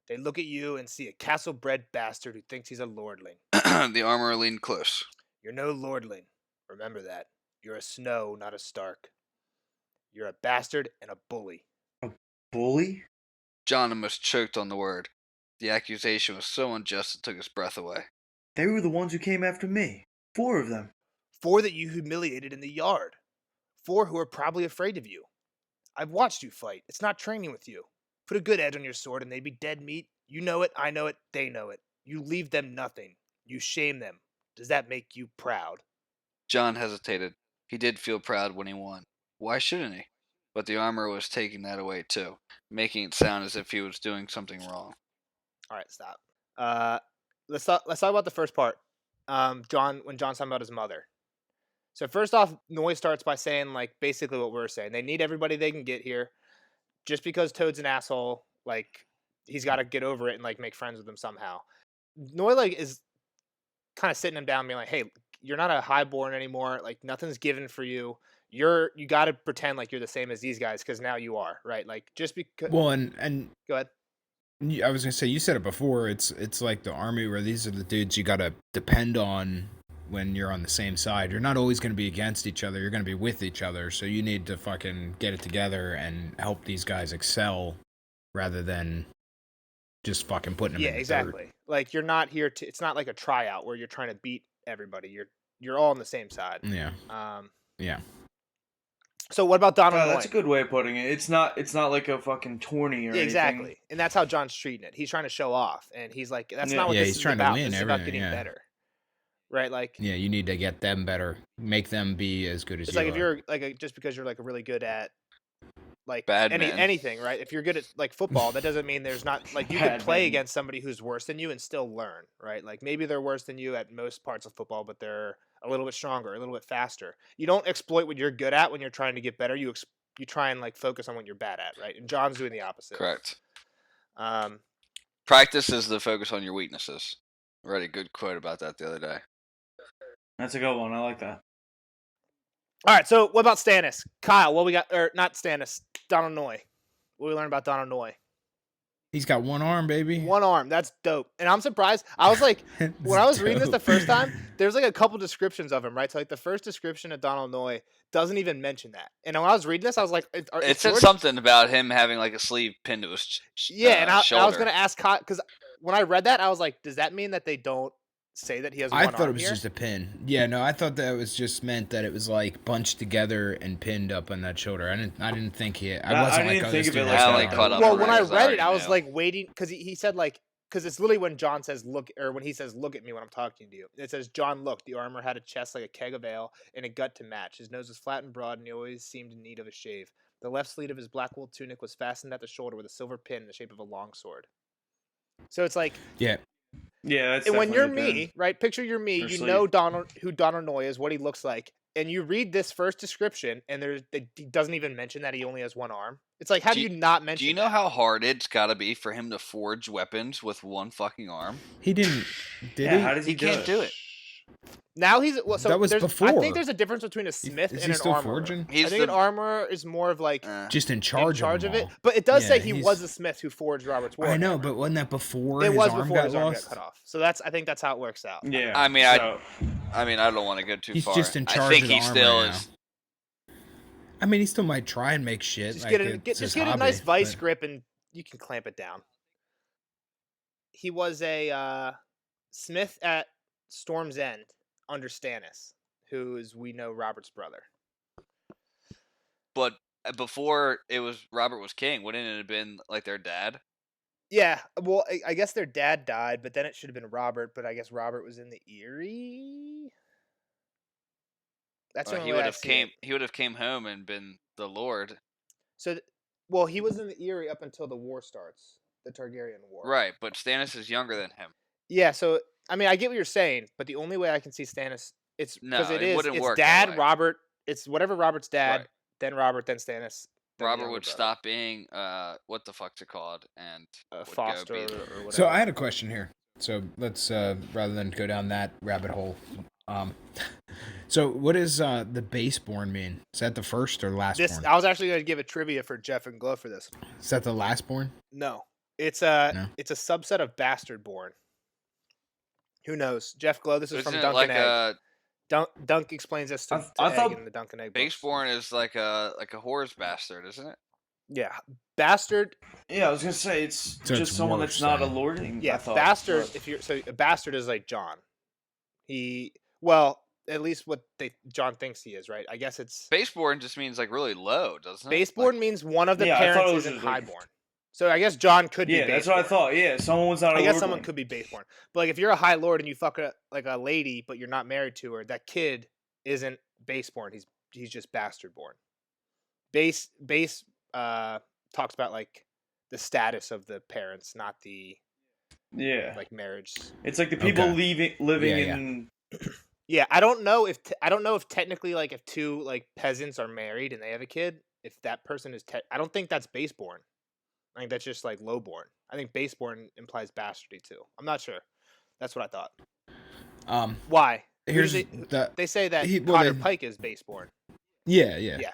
Speaker 2: They look at you and see a castle-bred bastard who thinks he's a lordling.
Speaker 3: The armorer leaned close.
Speaker 2: You're no lordling. Remember that. You're a Snow, not a Stark. You're a bastard and a bully.
Speaker 1: A bully?
Speaker 3: John almost choked on the word. The accusation was so unjust it took his breath away.
Speaker 1: They were the ones who came after me. 4 of them.
Speaker 2: 4 that you humiliated in the yard. 4 who are probably afraid of you. I've watched you fight. It's not training with you. Put a good edge on your sword and they'd be dead meat. You know it, I know it, they know it. You leave them nothing. You shame them. Does that make you proud?
Speaker 3: John hesitated. He did feel proud when he won. Why shouldn't he? But the armorer was taking that away too, making it sound as if he was doing something wrong.
Speaker 2: All right, stop. Let's talk about the first part. When John's talking about his mother. So first off, Noy starts by saying like basically what we're saying. They need everybody they can get here. Just because Toad's an asshole, like he's got to get over it and like make friends with him somehow. Noy like is kind of sitting him down, being like, "Hey, you're not a highborn anymore. Like nothing's given for you. You got to pretend like you're the same as these guys because now you are, right? Like just because."
Speaker 4: Well, and
Speaker 2: Go ahead.
Speaker 4: I was gonna say, you said it before. It's like the army where these are the dudes you gotta depend on when you're on the same side. You're not always gonna be against each other. You're gonna be with each other. So you need to fucking get it together and help these guys excel, rather than just fucking putting them in the
Speaker 2: exactly.
Speaker 4: dirt.
Speaker 2: Like you're not here to. It's not like a tryout where you're trying to beat everybody. You're all on the same side.
Speaker 4: Yeah. Yeah.
Speaker 2: So what about Donald Noy?
Speaker 1: That's a good way of putting it. It's not like a fucking tourney or anything.
Speaker 2: Exactly. And that's how John's treating it. He's trying to show off, and he's like, that's not what
Speaker 4: Yeah,
Speaker 2: this
Speaker 4: he's
Speaker 2: is
Speaker 4: trying to
Speaker 2: about.
Speaker 4: win
Speaker 2: This is about
Speaker 4: everything,
Speaker 2: getting
Speaker 4: yeah.
Speaker 2: better. Right? Like
Speaker 4: Yeah, you need to get them better, make them be as good as
Speaker 2: it's
Speaker 4: you
Speaker 2: like
Speaker 4: are.
Speaker 2: if you're like just because you're like really good at like
Speaker 3: Badminton.
Speaker 2: anything, right? If you're good at like football, that doesn't mean there's not like you could play
Speaker 1: Badminton.
Speaker 2: against somebody who's worse than you and still learn, right? Like maybe they're worse than you at most parts of football, but they're a little bit stronger, a little bit faster. You don't exploit what you're good at when you're trying to get better. You try and like focus on what you're bad at, right? And John's doing the opposite.
Speaker 3: Correct.
Speaker 2: Um,
Speaker 3: Practice is the focus on your weaknesses. I read a good quote about that the other day.
Speaker 1: That's a good one. I like that.
Speaker 2: all right, so what about Stannis? Kyle, what we got, or not Stannis, Donald Noy. What we learned about Donald Noy?
Speaker 4: He's got one arm, baby.
Speaker 2: One arm. That's dope. And I'm surprised. I was like, when I was reading this the first time, there's like a couple descriptions of him, right? So like the first description of Donald Noy doesn't even mention that. And when I was reading this, I was like,
Speaker 3: It said something about him having like a sleeve pinned to his
Speaker 2: and I was
Speaker 3: shoulder.
Speaker 2: going to ask Kyle, because when I read that, I was like, does that mean that they don't say that he has one
Speaker 4: I
Speaker 2: arm
Speaker 4: thought it was
Speaker 2: here?
Speaker 4: just a pin. Yeah, no, I thought that was just meant that it was like bunched together and pinned up on that shoulder. I didn't think he. I wasn't
Speaker 1: didn't
Speaker 4: like,
Speaker 1: think
Speaker 4: this
Speaker 1: of it
Speaker 4: dude
Speaker 1: like
Speaker 4: has
Speaker 1: that.
Speaker 4: one
Speaker 3: I only
Speaker 4: arm.
Speaker 3: caught up.
Speaker 2: Well, when I
Speaker 3: Because I
Speaker 2: read it,
Speaker 3: already
Speaker 2: I was
Speaker 3: knew.
Speaker 2: like waiting, because he said like, because it's literally when John says look, or when he says look at me when I'm talking to you. It says John looked. The armor had a chest like a keg of ale and a gut to match. His nose was flat and broad, and he always seemed in need of a shave. The left sleeve of his black wool tunic was fastened at the shoulder with a silver pin in the shape of a long sword. So it's like,
Speaker 4: Yeah,
Speaker 1: Yeah, that's
Speaker 2: and when you're
Speaker 1: definitely
Speaker 2: me, right? Picture you're me.
Speaker 1: Or
Speaker 2: You
Speaker 1: sleeve.
Speaker 2: know who Donald Noy is, what he looks like, and you read this first description, and he doesn't even mention that he only has one arm. It's like, how do you not mention?
Speaker 3: Do you know
Speaker 2: that?
Speaker 3: how hard it's got to be for him to forge weapons with one fucking arm?
Speaker 4: he didn't. Did
Speaker 1: Yeah,
Speaker 4: he?
Speaker 1: how does he,
Speaker 3: He can't do it.
Speaker 2: Now he's well. So
Speaker 4: That was
Speaker 2: I
Speaker 4: before.
Speaker 2: think there's a difference between a smith
Speaker 4: Is
Speaker 2: and
Speaker 4: he
Speaker 2: an
Speaker 4: still
Speaker 2: armorer.
Speaker 4: forging?
Speaker 3: He's
Speaker 2: I think an armorer is more of like
Speaker 4: Just in
Speaker 2: in
Speaker 4: charge,
Speaker 2: charge
Speaker 4: of,
Speaker 2: of
Speaker 4: them
Speaker 2: it.
Speaker 4: all.
Speaker 2: But it does say
Speaker 4: Yeah,
Speaker 2: he
Speaker 4: he's-
Speaker 2: was the smith who forged Robert's war.
Speaker 4: I know, but wasn't that before
Speaker 2: it
Speaker 4: his
Speaker 2: was
Speaker 4: arm
Speaker 2: before
Speaker 4: got
Speaker 2: his arm
Speaker 4: lost?
Speaker 2: got cut off. So I think that's how it works out.
Speaker 1: Yeah.
Speaker 3: I mean,
Speaker 1: so,
Speaker 3: I don't want to go too
Speaker 4: He's
Speaker 3: far.
Speaker 4: just in
Speaker 3: I
Speaker 4: charge
Speaker 3: think
Speaker 4: of the
Speaker 3: he
Speaker 4: armor
Speaker 3: still
Speaker 4: now.
Speaker 3: is.
Speaker 4: I mean, he still might try and make shit.
Speaker 2: Just
Speaker 4: like
Speaker 2: get a
Speaker 4: it's his
Speaker 2: get a
Speaker 4: hobby,
Speaker 2: nice vice
Speaker 4: but-
Speaker 2: grip and you can clamp it down. He was a smith at Storm's End under Stannis, who is we know Robert's brother.
Speaker 3: But before it was Robert was king, wouldn't it have been like their dad?
Speaker 2: Yeah, well, I guess their dad died, but then it should have been Robert. But I guess Robert was in the Eyrie. That's the only
Speaker 3: He
Speaker 2: way
Speaker 3: would
Speaker 2: I
Speaker 3: have
Speaker 2: see
Speaker 3: came.
Speaker 2: it.
Speaker 3: He would have came home and been the Lord.
Speaker 2: So, well, he was in the Eyrie up until the war starts, the Targaryen War.
Speaker 3: Right, but Stannis is younger than him.
Speaker 2: Yeah. So, I mean, I get what you're saying, but the only way I can see Stannis, it's
Speaker 3: No,
Speaker 2: because
Speaker 3: it
Speaker 2: it's
Speaker 3: wouldn't work that
Speaker 2: dad
Speaker 3: way.
Speaker 2: Robert. It's whatever Robert's dad,
Speaker 3: Right.
Speaker 2: then Robert, then Stannis. Then the
Speaker 3: Robert
Speaker 2: younger
Speaker 3: would
Speaker 2: brother.
Speaker 3: stop being what the fuck's it called and would
Speaker 2: Foster
Speaker 3: go
Speaker 2: or
Speaker 3: be
Speaker 2: whatever.
Speaker 4: So I had a question here. So let's rather than go down that rabbit hole. So what does the baseborn mean? Is that the first or last
Speaker 2: this.
Speaker 4: born?
Speaker 2: I was actually going to give a trivia for Jeff and Glow for this.
Speaker 4: Is that the last born?
Speaker 2: No, it's
Speaker 4: No?
Speaker 2: it's a subset of bastard born. Who knows? Jeff Glow. This is
Speaker 3: Isn't
Speaker 2: from
Speaker 3: it
Speaker 2: Duncan
Speaker 3: like
Speaker 2: Egg.
Speaker 3: a
Speaker 2: Dunk explains this to,
Speaker 1: I
Speaker 2: Egg
Speaker 1: thought
Speaker 2: in the Duncan Egg books.
Speaker 3: baseborn is like a whore's bastard, isn't it?
Speaker 2: Yeah, bastard.
Speaker 1: yeah, I was gonna say it's
Speaker 4: So
Speaker 1: just
Speaker 4: it's
Speaker 1: someone
Speaker 4: worse
Speaker 1: that's not a
Speaker 4: then.
Speaker 1: lording.
Speaker 2: Yeah,
Speaker 1: I thought,
Speaker 2: bastard.
Speaker 1: but-
Speaker 2: If you're so a bastard is like John. At least what John thinks he is, right? I guess it's
Speaker 3: Baseborn just means like really low, doesn't it?
Speaker 2: baseborn means one of the
Speaker 1: Yeah, I thought it
Speaker 2: parents
Speaker 1: was
Speaker 2: isn't
Speaker 1: just like-
Speaker 2: highborn. So I guess John could be.
Speaker 1: yeah, that's what I
Speaker 2: baseborn.
Speaker 1: thought. Yeah, someone was not a
Speaker 2: I guess
Speaker 1: lord
Speaker 2: someone
Speaker 1: one.
Speaker 2: could be baseborn, but like if you're a high lord and you fuck like a lady, but you're not married to her, that kid isn't baseborn. He's just bastard born. Base talks about like the status of the parents, not the
Speaker 1: Yeah,
Speaker 2: like marriage.
Speaker 1: it's like the people
Speaker 4: Okay.
Speaker 1: living
Speaker 4: Yeah, yeah.
Speaker 1: in.
Speaker 2: Yeah, I don't know if technically like if two like peasants are married and they have a kid, if that person is I don't think that's baseborn. I think that's just like lowborn. I think baseborn implies bastardy too. I'm not sure. That's what I thought. Why?
Speaker 4: Here's
Speaker 2: They say that
Speaker 4: well,
Speaker 2: Cotter
Speaker 4: they-
Speaker 2: Pike is baseborn.
Speaker 4: Yeah.
Speaker 2: Yeah.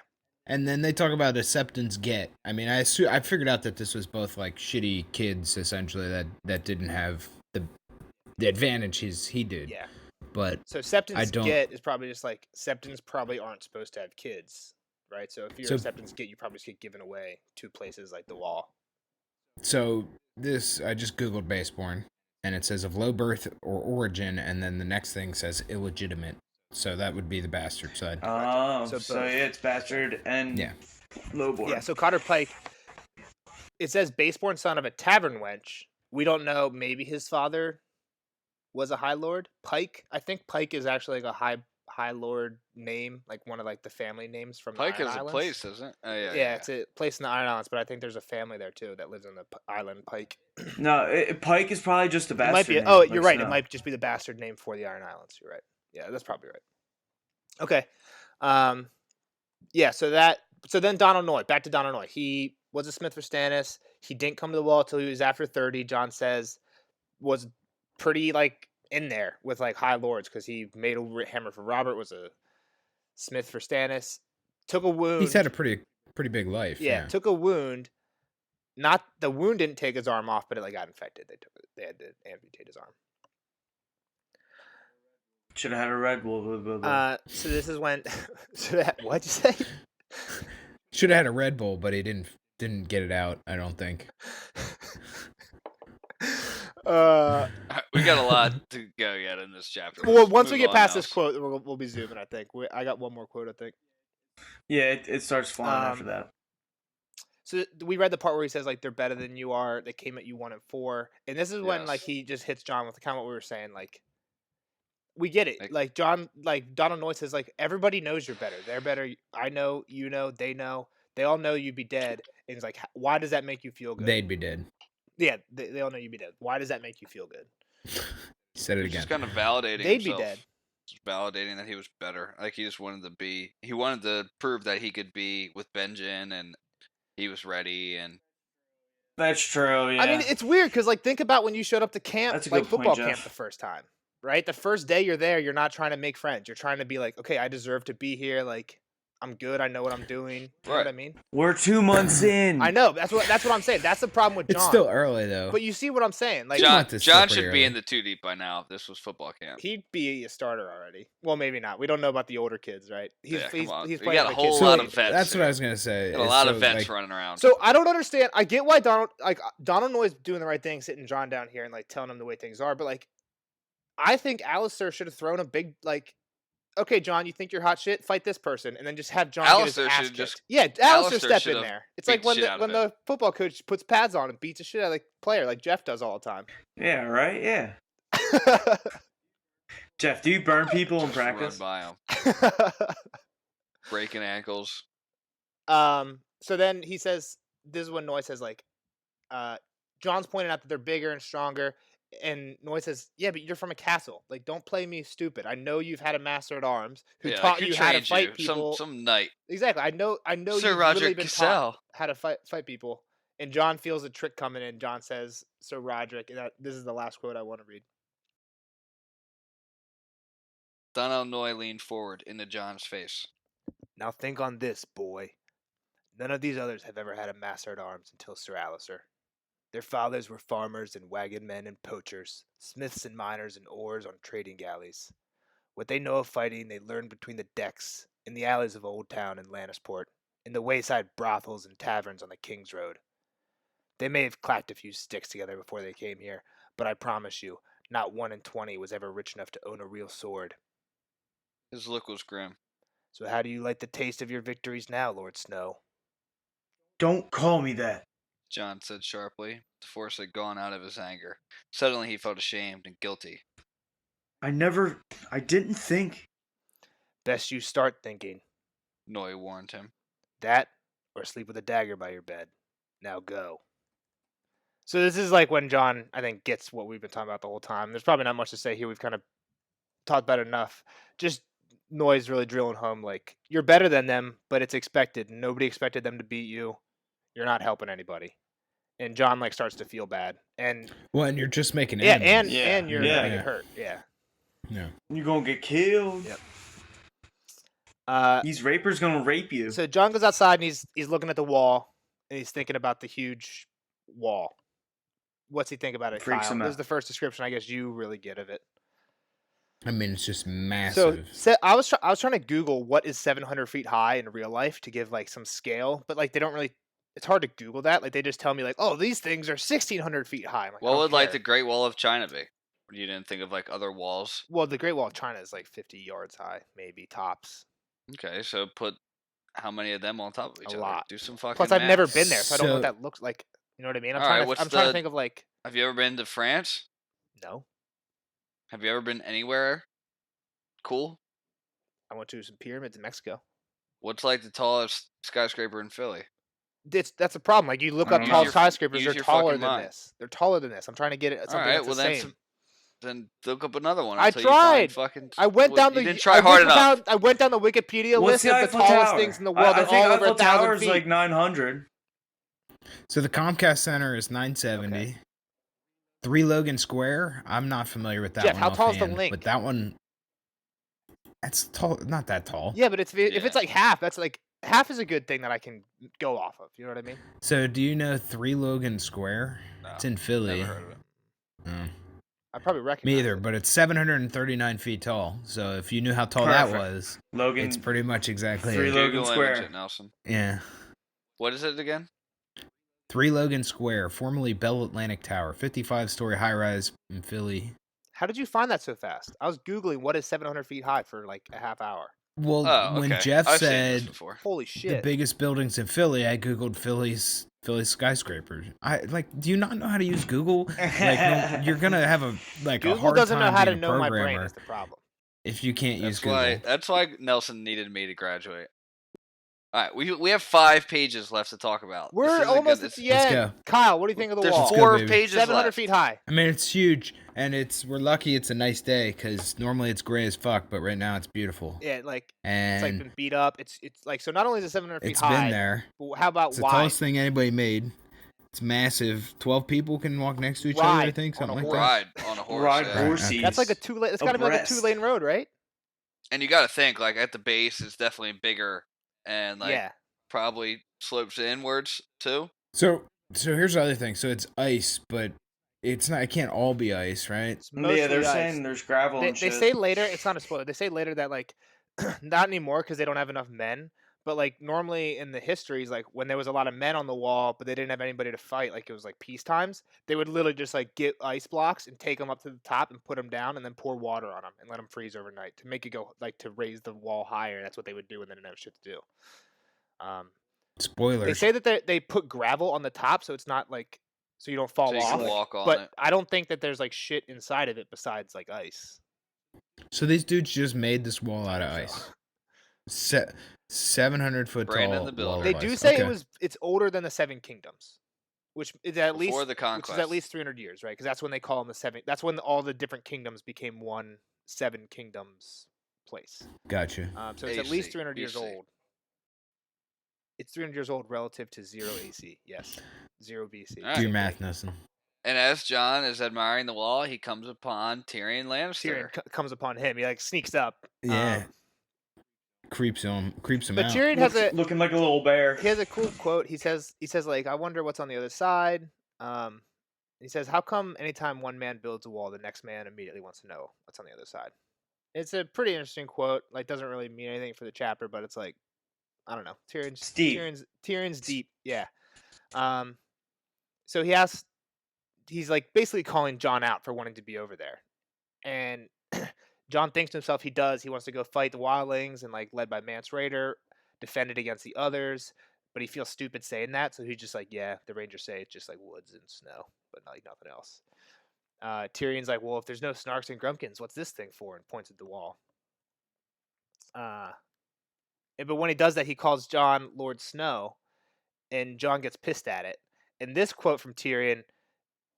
Speaker 4: And then they talk about a Septon's get. I mean, I figured out that this was both like shitty kids essentially that didn't have the advantage he did.
Speaker 2: Yeah.
Speaker 4: But
Speaker 2: So Septon's
Speaker 4: don't-
Speaker 2: get is probably just like Septons probably aren't supposed to have kids, right? So if you're a
Speaker 4: So-
Speaker 2: Septon's get, you probably just get given away to places like the Wall.
Speaker 4: so this I just googled baseborn and it says of low birth or origin, and then the next thing says illegitimate. So that would be the bastard side.
Speaker 1: Oh,
Speaker 2: So
Speaker 1: so,
Speaker 2: both.
Speaker 1: yeah, it's bastard and
Speaker 4: Yeah.
Speaker 1: lowborn.
Speaker 2: Yeah, so Cotter Pike, it says baseborn son of a tavern wench. We don't know. Maybe his father was a high lord. Pike, I think Pike is actually like a High Lord name, like one of like the family names from
Speaker 3: Pike
Speaker 2: the Iron
Speaker 3: is a
Speaker 2: Islands.
Speaker 3: place, isn't it? Oh,
Speaker 2: Yeah, it's a place in the Iron Islands, but I think there's a family there too that lives on the island Pike.
Speaker 1: No, Pike is probably just a
Speaker 2: It
Speaker 1: bastard
Speaker 2: might be.
Speaker 1: name,
Speaker 2: Oh,
Speaker 1: like
Speaker 2: you're right. It
Speaker 1: Snow.
Speaker 2: might just be the bastard name for the Iron Islands. You're right. Yeah, that's probably right. Okay. Yeah. So then Donald Noy. Back to Donald Noy. He was a Smith for Stannis. He didn't come to the wall until he was after 30. John says was pretty like in there with like high lords because he made a hammer for Robert. Was a Smith for Stannis. Took a wound.
Speaker 4: He's had a pretty big life.
Speaker 2: Yeah. Took a wound. Not the wound didn't take his arm off, but it like got infected. They had to amputate his arm.
Speaker 1: Should have had a Red Bull.
Speaker 2: So this is when. What'd you say?
Speaker 4: Should have had a Red Bull, but he didn't get it out. I don't think.
Speaker 3: We got a lot to go yet in this chapter.
Speaker 2: Well, once we
Speaker 3: Move
Speaker 2: get
Speaker 3: on
Speaker 2: past
Speaker 3: now.
Speaker 2: this quote, we'll be zooming. I think I got one more quote. I think.
Speaker 1: Yeah, it starts flying after that.
Speaker 2: So we read the part where he says like they're better than you are. They came at you 1 and 4, and this is when like
Speaker 3: Yes.
Speaker 2: he just hits John with kind of what we were saying. Like we get it. Like John, like Donald Noy says like everybody knows you're better. They're better. I know. You know. They know. They all know you'd be dead. And he's like, why does that make you feel good?
Speaker 4: They'd be dead.
Speaker 2: Yeah, they all know you'd be dead. Why does that make you feel good?
Speaker 4: He said it
Speaker 3: He's
Speaker 4: again.
Speaker 3: just kind of validating
Speaker 2: They'd
Speaker 3: himself.
Speaker 2: be dead.
Speaker 3: Just validating that he was better. Like he just wanted to be. He wanted to prove that he could be with Benjen, and he was ready. And
Speaker 1: That's true. Yeah.
Speaker 2: I mean, it's weird because like think about when you showed up to camp,
Speaker 1: That's a
Speaker 2: like
Speaker 1: good point,
Speaker 2: football
Speaker 1: Jeff.
Speaker 2: camp the first time, right? The first day you're there, you're not trying to make friends. You're trying to be like, okay, I deserve to be here. Like I'm good. I know what I'm doing. You know what I mean?
Speaker 1: We're 2 months in.
Speaker 2: I know. That's what I'm saying. That's the problem with John.
Speaker 4: It's still early though.
Speaker 2: But you see what I'm saying? Like
Speaker 3: John,
Speaker 4: months is still
Speaker 3: John
Speaker 4: pretty
Speaker 3: should be in
Speaker 4: early.
Speaker 3: the 2 deep by now if this was football camp.
Speaker 2: he'd be a starter already. Well, maybe not. We don't know about the older kids, right?
Speaker 3: Yeah, come on.
Speaker 2: He's
Speaker 3: We
Speaker 2: playing
Speaker 3: got a
Speaker 2: with
Speaker 3: whole
Speaker 2: kids.
Speaker 3: lot
Speaker 2: So-
Speaker 3: of vets.
Speaker 4: That's what
Speaker 3: here.
Speaker 4: I was gonna say.
Speaker 3: Got a lot of
Speaker 4: So,
Speaker 3: vets
Speaker 4: like,
Speaker 3: running around.
Speaker 2: So I don't understand. I get why Donald Noy's doing the right thing, sitting John down here and like telling him the way things are. But like, I think Alistair should have thrown a big like, okay, John, you think you're hot shit? Fight this person, and then just have John
Speaker 3: Alistair
Speaker 2: get his ass
Speaker 3: should just-
Speaker 2: kicked. Yeah, Alistair
Speaker 3: Alistair
Speaker 2: step
Speaker 3: should
Speaker 2: in
Speaker 3: have
Speaker 2: there. It's
Speaker 3: beat
Speaker 2: like
Speaker 3: the
Speaker 2: when
Speaker 3: shit out of
Speaker 2: the football coach puts pads on and beats the shit out of the player, like Jeff does all the time.
Speaker 1: Yeah. Right. Yeah. Jeff, do you burn people in
Speaker 3: Just run
Speaker 1: practice?
Speaker 3: by 'em. Breaking ankles.
Speaker 2: So then he says, this is when Noy says like, John's pointing out that they're bigger and stronger, and Noy says, yeah, but you're from a castle. Like, don't play me stupid. I know you've had a master at arms who
Speaker 3: Yeah,
Speaker 2: taught
Speaker 3: like,
Speaker 2: you how to
Speaker 3: trained
Speaker 2: fight
Speaker 3: you?
Speaker 2: people.
Speaker 3: Some knight.
Speaker 2: Exactly. I know
Speaker 3: Sir
Speaker 2: you've
Speaker 3: Roger
Speaker 2: really been taught
Speaker 3: Cassell.
Speaker 2: how to fight people. And John feels a trick coming in. John says, Sir Roderick, and this is the last quote I want to read.
Speaker 3: Donald Noy leaned forward into John's face.
Speaker 2: Now think on this, boy. None of these others have ever had a master at arms until Sir Alistair. Their fathers were farmers and wagon men and poachers, smiths and miners and oars on trading galleys. What they know of fighting they learned between the decks, in the alleys of Old Town and Lannisport, in the wayside brothels and taverns on the King's Road. They may have clacked a few sticks together before they came here, but I promise you, not 1 in 20 was ever rich enough to own a real sword.
Speaker 3: His look was grim.
Speaker 2: So how do you like the taste of your victories now, Lord Snow?
Speaker 1: Don't call me that.
Speaker 3: John said sharply. The force had gone out of his anger. Suddenly he felt ashamed and guilty.
Speaker 1: I didn't think.
Speaker 2: Best you start thinking.
Speaker 3: Noy warned him.
Speaker 2: That, or sleep with a dagger by your bed. Now go. So this is like when John, I think, gets what we've been talking about the whole time. There's probably not much to say here. We've kind of talked about it enough. Just Noy's really drilling home, like, you're better than them, but it's expected. Nobody expected them to beat you. You're not helping anybody. And John, like, starts to feel bad. And
Speaker 4: Well, and you're just making
Speaker 2: yeah,
Speaker 4: enemies.
Speaker 2: and you're
Speaker 1: Yeah.
Speaker 2: gonna get hurt. Yeah.
Speaker 4: Yeah.
Speaker 1: You're gonna get killed.
Speaker 2: Yep.
Speaker 1: These rapers gonna rape you.
Speaker 2: So John goes outside and he's looking at the wall and he's thinking about the huge wall. What's he think about it,
Speaker 1: Freaks
Speaker 2: Kyle?
Speaker 1: him
Speaker 2: This
Speaker 1: out.
Speaker 2: is the first description I guess you really get of it.
Speaker 4: I mean, it's just
Speaker 2: So
Speaker 4: massive.
Speaker 2: I was trying to Google what is 700 feet high in real life to give like some scale, but like they don't really. It's hard to Google that. Like they just tell me like, oh, these things are 1,600 feet high. I'm like, I
Speaker 3: What
Speaker 2: don't
Speaker 3: would like
Speaker 2: care.
Speaker 3: the Great Wall of China be? You didn't think of like other walls?
Speaker 2: Well, the Great Wall of China is like 50 yards high, maybe tops.
Speaker 3: Okay, so put how many of them on top of each
Speaker 2: A
Speaker 3: other?
Speaker 2: lot.
Speaker 3: Do some fucking
Speaker 2: Plus, I've never
Speaker 3: math.
Speaker 2: been there, so I don't know what
Speaker 4: So-
Speaker 2: that looks like. You know what I mean? I'm
Speaker 3: All
Speaker 2: trying
Speaker 3: right,
Speaker 2: to.
Speaker 3: what's
Speaker 2: I'm trying to
Speaker 3: the-
Speaker 2: think of like
Speaker 3: Have you ever been to France?
Speaker 2: no.
Speaker 3: Have you ever been anywhere cool?
Speaker 2: I went to some pyramids in Mexico.
Speaker 3: What's like the tallest skyscraper in Philly?
Speaker 2: That's a problem. Like you look
Speaker 1: I
Speaker 2: up
Speaker 1: don't
Speaker 2: tall
Speaker 1: know.
Speaker 2: skyscrapers,
Speaker 3: Use
Speaker 2: they're
Speaker 3: your
Speaker 2: taller
Speaker 3: fucking
Speaker 2: than
Speaker 3: mind.
Speaker 2: this. They're taller than this. I'm trying to get it
Speaker 3: All
Speaker 2: something
Speaker 3: right,
Speaker 2: that's
Speaker 3: well
Speaker 2: the same.
Speaker 3: then look up another one
Speaker 2: I
Speaker 3: until you find
Speaker 2: tried.
Speaker 3: fucking.
Speaker 2: I went down
Speaker 3: You
Speaker 2: the.
Speaker 3: didn't try hard enough.
Speaker 2: I went down the Wikipedia
Speaker 1: What's
Speaker 2: list
Speaker 1: the
Speaker 2: of the
Speaker 1: Eiffel
Speaker 2: tallest
Speaker 1: Tower?
Speaker 2: things in the world.
Speaker 1: I
Speaker 2: They're
Speaker 1: think
Speaker 2: all over
Speaker 1: Eiffel
Speaker 2: 1,000
Speaker 1: Tower is
Speaker 2: feet.
Speaker 1: like 900.
Speaker 4: So the Comcast Center is 970.
Speaker 2: Okay.
Speaker 4: 3 Logan Square. I'm not familiar with that
Speaker 2: Jeff,
Speaker 4: one.
Speaker 2: how tall is the
Speaker 4: offhand,
Speaker 2: link?
Speaker 4: But that one, that's tall. Not that tall.
Speaker 2: Yeah, but if
Speaker 3: Yeah.
Speaker 2: it's like half, that's like half is a good thing that I can go off of. You know what I mean?
Speaker 4: So do you know 3 Logan Square?
Speaker 3: No,
Speaker 4: It's in Philly.
Speaker 3: Never heard of it.
Speaker 4: Oh.
Speaker 2: I probably recognize
Speaker 4: Me either,
Speaker 2: it.
Speaker 4: but it's 739 feet tall. So if you knew how tall
Speaker 1: Perfect.
Speaker 4: that was,
Speaker 1: Logan.
Speaker 4: it's pretty much exactly
Speaker 1: 3
Speaker 4: it.
Speaker 1: Logan
Speaker 3: Google
Speaker 1: Square.
Speaker 3: image it, Nelson.
Speaker 4: Yeah.
Speaker 3: What is it again?
Speaker 4: 3 Logan Square, formerly Bell Atlantic Tower, 55-story high-rise in Philly.
Speaker 2: How did you find that so fast? I was Googling what is 700 feet high for like a half hour.
Speaker 4: Well,
Speaker 3: Oh,
Speaker 4: when
Speaker 3: okay.
Speaker 4: Jeff
Speaker 3: I've seen this
Speaker 4: said
Speaker 3: before.
Speaker 2: Holy
Speaker 4: the
Speaker 2: shit.
Speaker 4: biggest buildings in Philly, I googled Philly's skyscrapers. Do you not know how to use Google? You're gonna have a
Speaker 2: Google
Speaker 4: hard
Speaker 2: doesn't know
Speaker 4: time
Speaker 2: how to
Speaker 4: being a
Speaker 2: know my brain
Speaker 4: programmer
Speaker 2: is the problem.
Speaker 4: if you can't use
Speaker 3: That's
Speaker 4: Google.
Speaker 3: why Nelson needed me to graduate. All right, we have 5 pages left to talk about.
Speaker 2: We're
Speaker 3: This isn't
Speaker 2: almost
Speaker 3: good.
Speaker 2: at the
Speaker 4: Let's
Speaker 2: end.
Speaker 4: go.
Speaker 2: Kyle, what do you think of the
Speaker 3: There's
Speaker 2: wall?
Speaker 4: go,
Speaker 3: 4
Speaker 4: baby.
Speaker 3: pages
Speaker 2: 700
Speaker 3: left.
Speaker 2: feet high.
Speaker 4: I mean, it's huge, and we're lucky it's a nice day because normally it's gray as fuck, but right now it's beautiful.
Speaker 2: Yeah, like it's
Speaker 4: And
Speaker 2: like been beat up. It's like so. Not only is it 700 feet
Speaker 4: it's
Speaker 2: high,
Speaker 4: been there.
Speaker 2: but how about
Speaker 4: It's the
Speaker 2: wide?
Speaker 4: tallest thing anybody made. It's massive. 12 people can walk next to each other, I
Speaker 2: Ride
Speaker 4: think,
Speaker 2: on
Speaker 4: something
Speaker 2: a
Speaker 4: like
Speaker 3: Ride on a horse.
Speaker 1: Ride
Speaker 3: yeah.
Speaker 1: horses.
Speaker 2: That's like a 2-lane. It's got to be like a
Speaker 1: Abreast.
Speaker 2: 2-lane road, right?
Speaker 3: And you got to think like at the base it's definitely bigger and like
Speaker 2: Yeah.
Speaker 3: probably slopes inwards too.
Speaker 4: that. So here's the other thing. So it's ice, but it's not. It can't all be ice, right?
Speaker 2: It's mostly
Speaker 1: Yeah, they're
Speaker 2: ice.
Speaker 1: saying there's gravel
Speaker 2: They
Speaker 1: and shit.
Speaker 2: say later. It's not a spoiler. They say later that like not anymore because they don't have enough men. But like normally in the histories, like when there was a lot of men on the wall, but they didn't have anybody to fight, like it was like peace times, they would literally just like get ice blocks and take them up to the top and put them down and then pour water on them and let them freeze overnight to make it go like to raise the wall higher. That's what they would do when they didn't have shit to do.
Speaker 4: Spoilers.
Speaker 2: They say that they put gravel on the top so it's not like so you don't fall
Speaker 3: So you
Speaker 2: off.
Speaker 3: can walk on
Speaker 2: But
Speaker 3: it.
Speaker 2: I don't think that there's like shit inside of it besides like ice.
Speaker 4: So these dudes just made this wall out of ice. 700 foot
Speaker 3: Brandon
Speaker 4: tall
Speaker 3: the Builder.
Speaker 4: wall
Speaker 2: They
Speaker 4: of
Speaker 2: do
Speaker 4: ice.
Speaker 2: say
Speaker 4: Okay.
Speaker 2: it's older than the Seven Kingdoms, which is at
Speaker 3: Before
Speaker 2: least
Speaker 3: the conquest.
Speaker 2: which is at least 300 years, right? Because that's when they call them the seven. That's when all the different kingdoms became one Seven Kingdoms place.
Speaker 4: Gotcha.
Speaker 2: So it's at least
Speaker 3: AC,
Speaker 2: 300 years
Speaker 3: BC.
Speaker 2: old. It's 300 years old relative to 0 AC. Yes, 0 BC.
Speaker 3: All right.
Speaker 4: Do your
Speaker 2: Same
Speaker 4: math,
Speaker 2: thing.
Speaker 4: Nelson.
Speaker 3: And as John is admiring the wall, he comes upon Tyrion Lannister.
Speaker 2: Tyrion comes upon him. He like sneaks up.
Speaker 4: Yeah. Creeps him
Speaker 2: But
Speaker 4: out.
Speaker 2: Tyrion has a
Speaker 1: Looking like a little bear.
Speaker 2: he has a cool quote. He says like I wonder what's on the other side. He says, how come anytime one man builds a wall, the next man immediately wants to know what's on the other side? It's a pretty interesting quote. Like doesn't really mean anything for the chapter, but it's like I don't know. Tyrion's deep. Yeah. So he's like basically calling Jon out for wanting to be over there. And Jon thinks to himself he does. He wants to go fight the wildlings and like led by Mance Rayder, defend it against the others. But he feels stupid saying that, so he's just like, yeah, the Rangers say it's just like woods and snow, but like nothing else. Tyrion's like, well, if there's no Snarks and Grumpkins, what's this thing for? And points at the wall. But when he does that, he calls Jon Lord Snow, and Jon gets pissed at it. And this quote from Tyrion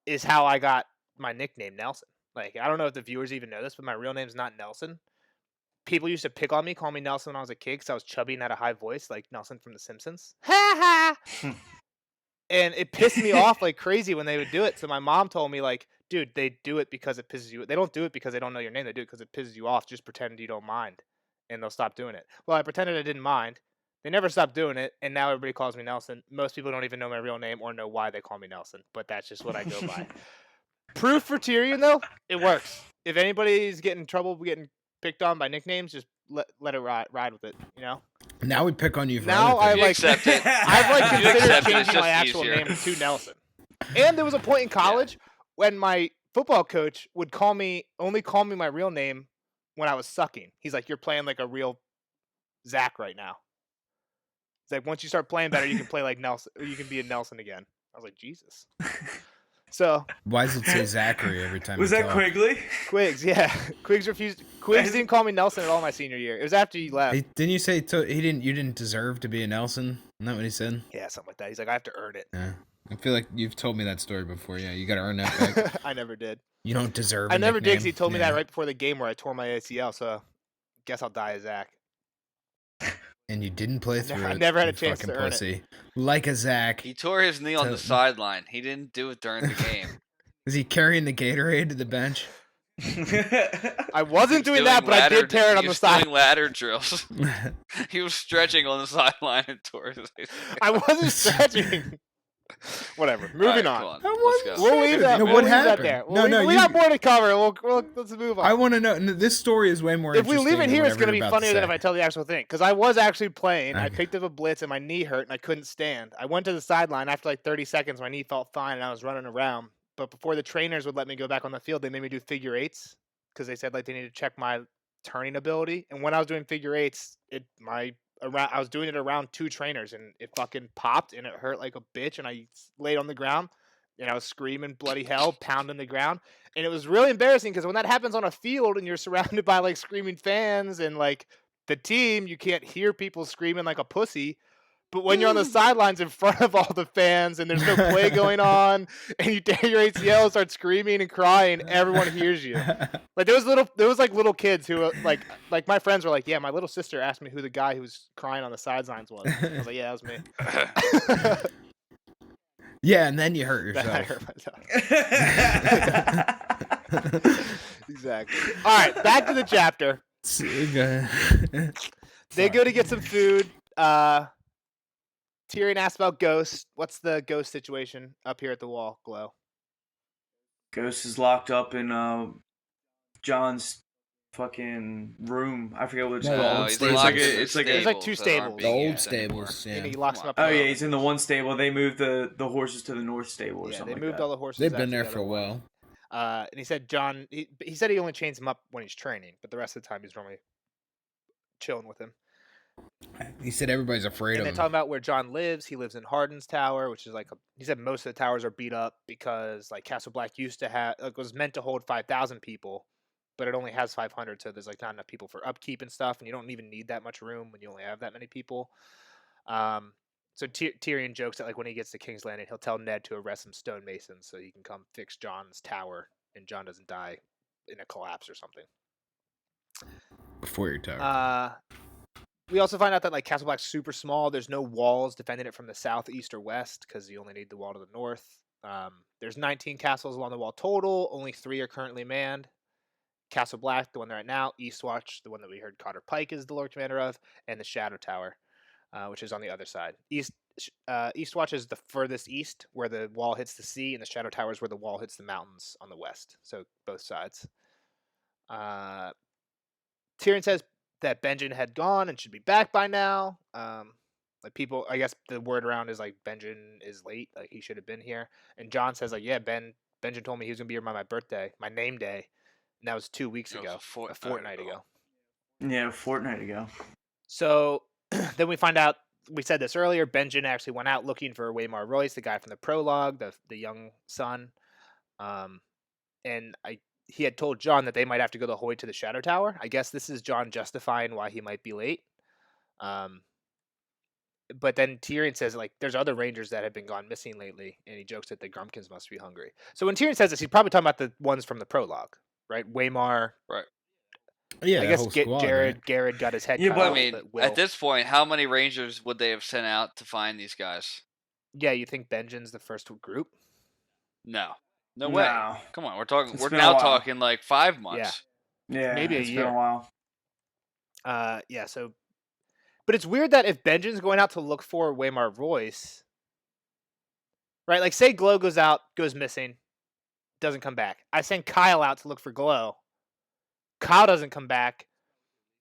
Speaker 2: is how I got my nickname, Nelson. Like, I don't know if the viewers even know this, but my real name's not Nelson. People used to pick on me, call me Nelson when I was a kid because I was chubby and had a high voice, like Nelson from The Simpsons. Ha ha! And it pissed me off like crazy when they would do it. So my mom told me, like, dude, they do it because it pisses you. They don't do it because they don't know your name. They do it because it pisses you off. Just pretend you don't mind, and they'll stop doing it. Well, I pretended I didn't mind. They never stopped doing it, and now everybody calls me Nelson. Most people don't even know my real name or know why they call me Nelson, but that's just what I go by. Proof for Tyrion, though, it works. If anybody's getting in trouble getting picked on by nicknames, just let it ride with it, you know?
Speaker 4: Now we pick on you for
Speaker 2: Now
Speaker 4: other
Speaker 2: I
Speaker 4: things.
Speaker 3: You
Speaker 2: like
Speaker 3: accept it.
Speaker 2: I've like
Speaker 3: You
Speaker 2: considered
Speaker 3: accept it, it's
Speaker 2: changing my
Speaker 3: just
Speaker 2: actual
Speaker 3: easier.
Speaker 2: name to Nelson. And there was a point in college when my football coach would only call me my real name when I was sucking. He's like, "You're playing like a real Zach right now." It's like once you start playing better, you can play like Nelson, or you can be a Nelson again. I was like, Jesus. So
Speaker 4: Why does it say Zachary every time
Speaker 1: Was
Speaker 4: you
Speaker 1: that
Speaker 4: talk?
Speaker 1: Quigley?
Speaker 2: Quiggs, yeah, Quiggs refused. Quiggs didn't call me Nelson at all my senior year. It was after you left.
Speaker 4: Hey, didn't you say he didn't? You didn't deserve to be a Nelson. Isn't that what he said?
Speaker 2: Yeah, something like that. He's like, I have to earn it.
Speaker 4: Yeah. I feel like you've told me that story before. Yeah, you got to earn that back.
Speaker 2: I never did.
Speaker 4: You don't deserve.
Speaker 2: I
Speaker 4: a
Speaker 2: never did. 'Cause
Speaker 4: nickname.
Speaker 2: he told me
Speaker 4: Yeah.
Speaker 2: that right before the game where I tore my ACL. So, guess I'll die as Zach.
Speaker 4: And you didn't play through
Speaker 2: I
Speaker 4: it.
Speaker 2: never had a
Speaker 4: you
Speaker 2: chance to
Speaker 4: fucking
Speaker 2: earn it.
Speaker 4: pussy. Like a Zach.
Speaker 3: He tore his knee on the
Speaker 4: To-
Speaker 3: sideline. He didn't do it during the game.
Speaker 4: Is he carrying the Gatorade to the bench?
Speaker 2: I wasn't doing that, but I did tear it on
Speaker 3: he
Speaker 2: the
Speaker 3: was
Speaker 2: side.
Speaker 3: doing ladder drills. He was stretching on the sideline and tore his ACL.
Speaker 2: I wasn't stretching. Whatever. Moving
Speaker 3: All right,
Speaker 2: on.
Speaker 3: come Let's go.
Speaker 2: We'll leave that.
Speaker 4: No,
Speaker 2: we'll
Speaker 4: what
Speaker 2: leave that
Speaker 4: happened?
Speaker 2: there.
Speaker 4: No, no,
Speaker 2: we
Speaker 4: you-
Speaker 2: got more to cover. Let's move on.
Speaker 4: I want to know. This story is way more
Speaker 2: If we
Speaker 4: interesting
Speaker 2: leave it
Speaker 4: than
Speaker 2: here, it's
Speaker 4: whatever
Speaker 2: going to
Speaker 4: you're
Speaker 2: be
Speaker 4: about
Speaker 2: funnier than if
Speaker 4: say.
Speaker 2: I tell the actual thing. Because I was actually playing. I
Speaker 4: Okay.
Speaker 2: picked up a blitz and my knee hurt and I couldn't stand. I went to the sideline after like 30 seconds. My knee felt fine and I was running around. But before the trainers would let me go back on the field, they made me do figure eights because they said like they needed to check my turning ability. And when I was doing figure eights, I was doing it around two trainers and it fucking popped and it hurt like a bitch. And I laid on the ground and I was screaming bloody hell, pounding the ground. And it was really embarrassing because when that happens on a field and you're surrounded by like screaming fans and like the team, you can't hear people screaming like a pussy. But when you're on the sidelines in front of all the fans and there's no play going on and you tear your ACL, start screaming and crying, everyone hears you. Like there was like little kids who like my friends were like, yeah, my little sister asked me who the guy who was crying on the sidelines was. I was like, yeah, that was me.
Speaker 4: Yeah, and then you hurt
Speaker 2: Then I
Speaker 4: yourself.
Speaker 2: hurt myself. Exactly. All right, back to the chapter. They go to get some food. Tyrion asks about Ghost. What's the Ghost situation up here at the wall, Glow?
Speaker 1: Ghost is locked up in John's fucking room. I forget what it's
Speaker 4: No,
Speaker 1: called.
Speaker 3: he's
Speaker 1: It's
Speaker 3: locked
Speaker 1: like
Speaker 3: in the
Speaker 1: it's like
Speaker 2: There's
Speaker 1: a,
Speaker 2: like two
Speaker 3: stables that aren't
Speaker 2: stables.
Speaker 4: The
Speaker 3: being
Speaker 4: old
Speaker 3: used anymore.
Speaker 4: stables,
Speaker 2: And he
Speaker 4: yeah.
Speaker 2: locks them up.
Speaker 1: oh
Speaker 2: in
Speaker 1: yeah,
Speaker 2: the-
Speaker 1: he's in the one stable. They moved the horses to the north stable or
Speaker 2: Yeah,
Speaker 1: something
Speaker 2: they
Speaker 1: like
Speaker 2: moved
Speaker 1: that.
Speaker 2: all the horses.
Speaker 4: They've
Speaker 2: out
Speaker 4: been
Speaker 2: to
Speaker 4: there
Speaker 2: the
Speaker 4: for a
Speaker 2: other one.
Speaker 4: while.
Speaker 2: And he said John. He said he only chains him up when he's training, but the rest of the time he's normally chilling with him.
Speaker 4: He said everybody's afraid
Speaker 2: And
Speaker 4: of
Speaker 2: then
Speaker 4: him.
Speaker 2: talking about where John lives, he lives in Hardin's Tower, which is like he said most of the towers are beat up because like Castle Black used to have was meant to hold 5,000 people, but it only has 500, so there's like not enough people for upkeep and stuff, and you don't even need that much room when you only have that many people. So Tyrion jokes that like when he gets to King's Landing, he'll tell Ned to arrest some stonemasons so he can come fix John's tower and John doesn't die in a collapse or something.
Speaker 4: Before your tower.
Speaker 2: We also find out that like Castle Black's super small. There's no walls defending it from the south, east, or west because you only need the wall to the north. There's 19 castles along the wall total. Only 3 are currently manned. Castle Black, the one they're at now. Eastwatch, the one that we heard Cotter Pike is the Lord Commander of, and the Shadow Tower, which is on the other side. Eastwatch is the furthest east, where the wall hits the sea, and the Shadow Tower is where the wall hits the mountains on the west. So both sides. Tyrion says that Benjen had gone and should be back by now. Like people, I guess the word around is like Benjen is late, like he should have been here. And John says like, yeah, Benjen told me he was gonna be here by my birthday, my name day, and that was 2 weeks
Speaker 3: It was
Speaker 2: ago,
Speaker 3: a
Speaker 2: fortnight ago.
Speaker 1: Yeah, a fortnight ago.
Speaker 2: So then we find out. We said this earlier. Benjen actually went out looking for Waymar Royce, the guy from the prologue, the young son. And he had told John that they might have to go the whole way to the Shadow Tower. I guess this is John justifying why he might be late. But then Tyrion says like there's other rangers that have been gone missing lately, and he jokes that the Grumpkins must be hungry. So when Tyrion says this, he's probably talking about the ones from the prologue, right? Waymar.
Speaker 3: Right.
Speaker 4: Yeah,
Speaker 2: I
Speaker 4: that
Speaker 2: guess
Speaker 4: whole squad,
Speaker 2: Jared.
Speaker 4: right?
Speaker 2: Garrett got his head.
Speaker 1: Yeah,
Speaker 2: cut
Speaker 1: but
Speaker 3: I
Speaker 2: off,
Speaker 3: mean,
Speaker 2: Will.
Speaker 3: at this point, how many Rangers would they have sent out to find these guys?
Speaker 2: Yeah, you think Benjen's the first group?
Speaker 3: No. No way.
Speaker 1: No.
Speaker 3: Come on, we're talking.
Speaker 1: It's
Speaker 3: We're
Speaker 1: been a
Speaker 3: now
Speaker 1: while.
Speaker 3: talking like 5 months.
Speaker 1: Yeah,
Speaker 2: Maybe a
Speaker 1: it's
Speaker 2: year.
Speaker 1: been a while.
Speaker 2: Yeah. So, but it's weird that if Benjen's going out to look for Waymar Royce, right? Like, say Glow goes missing, doesn't come back. I send Kyle out to look for Glow. Kyle doesn't come back.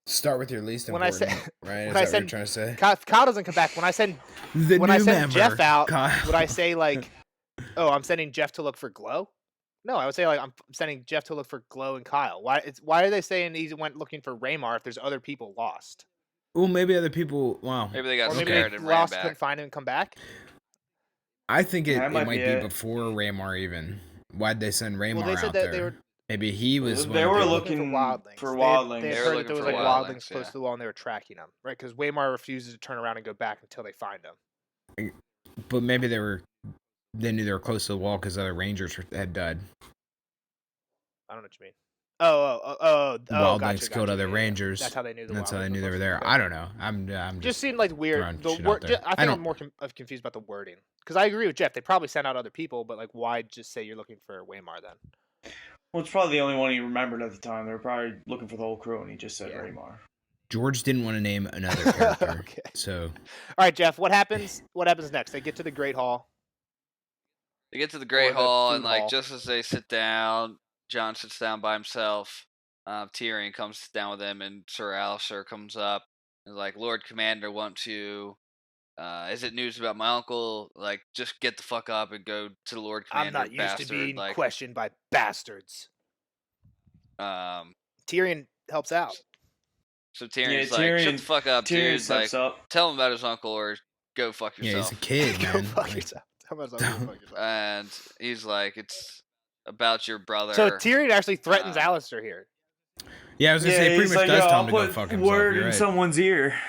Speaker 4: Start with your least
Speaker 2: When I
Speaker 4: important,
Speaker 2: say-
Speaker 4: right?
Speaker 2: when
Speaker 4: Is
Speaker 2: I
Speaker 4: that what
Speaker 2: said-
Speaker 4: you're trying to say?
Speaker 2: Kyle doesn't come back. When I send
Speaker 4: The
Speaker 2: when I
Speaker 4: new
Speaker 2: send
Speaker 4: member,
Speaker 2: Jeff out,
Speaker 4: Kyle.
Speaker 2: would I say like, oh, I'm sending Jeff to look for Glow? No, I would say like I'm sending Jeff to look for Glow and Kyle. Why are they saying he went looking for Raymar if there's other people lost?
Speaker 4: Well, maybe other people. Wow.
Speaker 3: Maybe they got
Speaker 2: Or maybe
Speaker 3: scared
Speaker 2: they
Speaker 3: and ran
Speaker 2: lost,
Speaker 3: back.
Speaker 2: couldn't find him and come back.
Speaker 4: I think
Speaker 1: That
Speaker 4: it
Speaker 1: might
Speaker 4: might
Speaker 1: be
Speaker 4: be
Speaker 1: it.
Speaker 4: before Raymar even. Why'd they send Raymar
Speaker 2: they said
Speaker 4: out
Speaker 2: that
Speaker 4: there?
Speaker 2: they were
Speaker 4: Maybe he was.
Speaker 1: They
Speaker 4: one
Speaker 1: were
Speaker 4: of the-
Speaker 1: looking
Speaker 2: for wildlings.
Speaker 1: for
Speaker 2: They had
Speaker 1: wildlings.
Speaker 3: They were
Speaker 2: heard that
Speaker 3: looking
Speaker 2: there was
Speaker 3: for
Speaker 2: like
Speaker 3: wildlings,
Speaker 2: wildlings close
Speaker 3: yeah.
Speaker 2: to the wall, and they were tracking them, right? Because Waymar refuses to turn around and go back until they find him.
Speaker 4: But maybe they knew they were close to the wall because other Rangers had died.
Speaker 2: I don't know what you mean. Oh,
Speaker 4: Wildlings
Speaker 2: gotcha,
Speaker 4: killed other
Speaker 2: yeah.
Speaker 4: Rangers.
Speaker 2: That's how they knew the
Speaker 4: That's how they
Speaker 2: wildlings
Speaker 4: knew they were
Speaker 2: close.
Speaker 4: there.
Speaker 2: Okay.
Speaker 4: I don't know. I'm
Speaker 2: Just
Speaker 4: just
Speaker 2: seemed like weird.
Speaker 4: throwing
Speaker 2: The
Speaker 4: shit
Speaker 2: word.
Speaker 4: out there.
Speaker 2: I think I'm more confused about the wording because I agree with Jeff. They probably sent out other people, but like, why just say you're looking for Waymar then?
Speaker 1: Well, it's probably the only one he remembered at the time. They were probably looking for the whole crew, and he just said
Speaker 2: Yeah.
Speaker 1: Raymar.
Speaker 4: George didn't want to name another character.
Speaker 2: Okay.
Speaker 4: So
Speaker 2: All right, Jeff. What happens? What happens next? They get to the Great Hall.
Speaker 3: They get to the Great
Speaker 2: the
Speaker 3: Hall,
Speaker 2: food
Speaker 3: and like
Speaker 2: hall.
Speaker 3: just as they sit down, John sits down by himself. Tyrion comes down with him, and Sir Alistair comes up. And like, Lord Commander wants you. Is it news about my uncle? Like, just get the fuck up and go to the Lord Commander.
Speaker 2: I'm not used
Speaker 3: bastard.
Speaker 2: to being
Speaker 3: like,
Speaker 2: questioned by bastards.
Speaker 3: um.
Speaker 2: Tyrion helps out.
Speaker 3: So Tyrion's
Speaker 1: Yeah,
Speaker 3: like, shut
Speaker 1: Tyrion-
Speaker 3: the fuck up,
Speaker 1: Tyrion
Speaker 3: dude.
Speaker 1: steps
Speaker 3: Like,
Speaker 1: up.
Speaker 3: tell him about his uncle or go fuck
Speaker 4: yeah,
Speaker 3: yourself.
Speaker 4: he's a kid,
Speaker 2: Go
Speaker 4: man.
Speaker 2: fuck
Speaker 4: Like,
Speaker 2: yourself. How much go fuck yourself?
Speaker 3: And he's like, it's about your brother.
Speaker 2: So Tyrion actually threatens Alistair here.
Speaker 4: yeah, I was gonna say, it
Speaker 1: he's
Speaker 4: pretty much
Speaker 1: like,
Speaker 4: does
Speaker 1: yo,
Speaker 4: tell
Speaker 1: I'll
Speaker 4: him to go
Speaker 1: put
Speaker 4: fuck himself.
Speaker 1: word
Speaker 4: You're
Speaker 1: in
Speaker 4: right.
Speaker 1: someone's ear.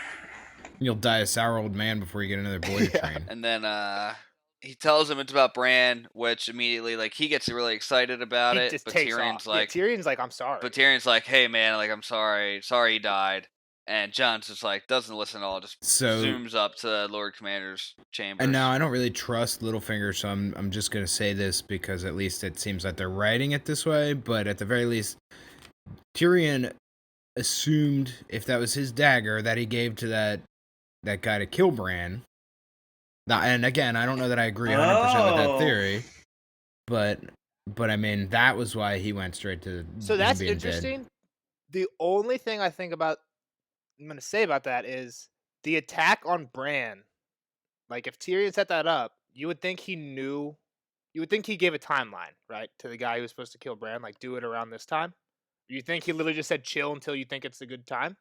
Speaker 4: You'll die a sour old man before you get another boy to
Speaker 2: Yeah.
Speaker 4: train.
Speaker 3: And then he tells him it's about Bran, which immediately, like, he gets really excited about
Speaker 2: He
Speaker 3: it.
Speaker 2: just
Speaker 3: But
Speaker 2: takes
Speaker 3: Tyrion's
Speaker 2: off.
Speaker 3: like,
Speaker 2: Tyrion's like, I'm sorry.
Speaker 3: but Tyrion's like, hey man, like, I'm sorry he died. And John's just like, doesn't listen at all, just
Speaker 4: So
Speaker 3: zooms up to the Lord Commander's chambers.
Speaker 4: And now I don't really trust Littlefinger, so I'm just gonna say this because at least it seems like they're writing it this way. But at the very least, Tyrion assumed if that was his dagger that he gave to that guy to kill Bran. Now, and again, I don't know that I agree 100% with that
Speaker 1: Oh.
Speaker 4: theory, but I mean that was why he went straight to.
Speaker 2: So
Speaker 4: him
Speaker 2: that's
Speaker 4: being dead.
Speaker 2: interesting. The only thing I'm going to say about that is the attack on Bran. Like, if Tyrion set that up, you would think he knew. You would think he gave a timeline, right, to the guy who was supposed to kill Bran. Like, do it around this time. You think he literally just said chill until you think it's a good time?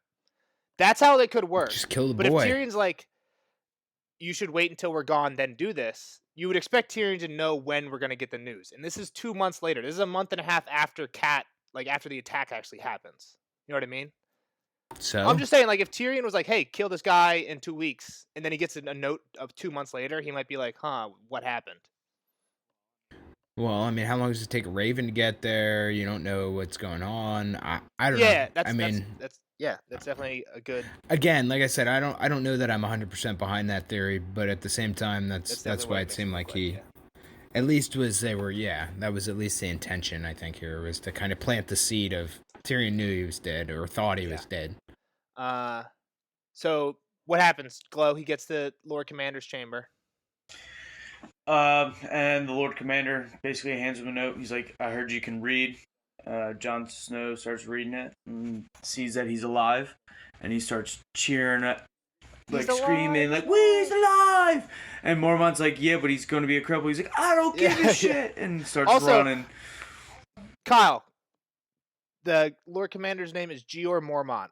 Speaker 2: That's how they could work.
Speaker 4: Just kill the
Speaker 2: But
Speaker 4: boy.
Speaker 2: if Tyrion's like, you should wait until we're gone, then do this, you would expect Tyrion to know when we're going to get the news. And this is 2 months later. This is a month and a half after after the attack actually happens. You know what I mean?
Speaker 4: So
Speaker 2: I'm just saying, like, if Tyrion was like, hey, kill this guy in 2 weeks, and then he gets a note of 2 months later, he might be like, huh, what happened?
Speaker 4: well, I mean, how long does it take a Raven to get there? You don't know what's going on. I don't know.
Speaker 2: Yeah, that's definitely a good.
Speaker 4: Again, like I said, I don't know that I'm 100% behind that theory, but at the same time, that's
Speaker 2: definitely
Speaker 4: why
Speaker 2: what
Speaker 4: it
Speaker 2: makes
Speaker 4: seemed
Speaker 2: look
Speaker 4: like he,
Speaker 2: yeah.
Speaker 4: at least that was at least the intention. I think here was to kind of plant the seed of Tyrion knew he was dead or thought he was dead.
Speaker 2: So what happens? Glow, he gets to Lord Commander's chamber.
Speaker 1: And the Lord Commander basically hands him a note. He's like, I heard you can read. Jon Snow starts reading it and sees that he's alive. And he starts cheering, like screaming, like, he's alive! And Mormont's like, yeah, but he's going to be a cripple. He's like, I don't give a shit! And starts
Speaker 2: Also,
Speaker 1: running.
Speaker 2: Kyle, the Lord Commander's name is Jeor Mormont.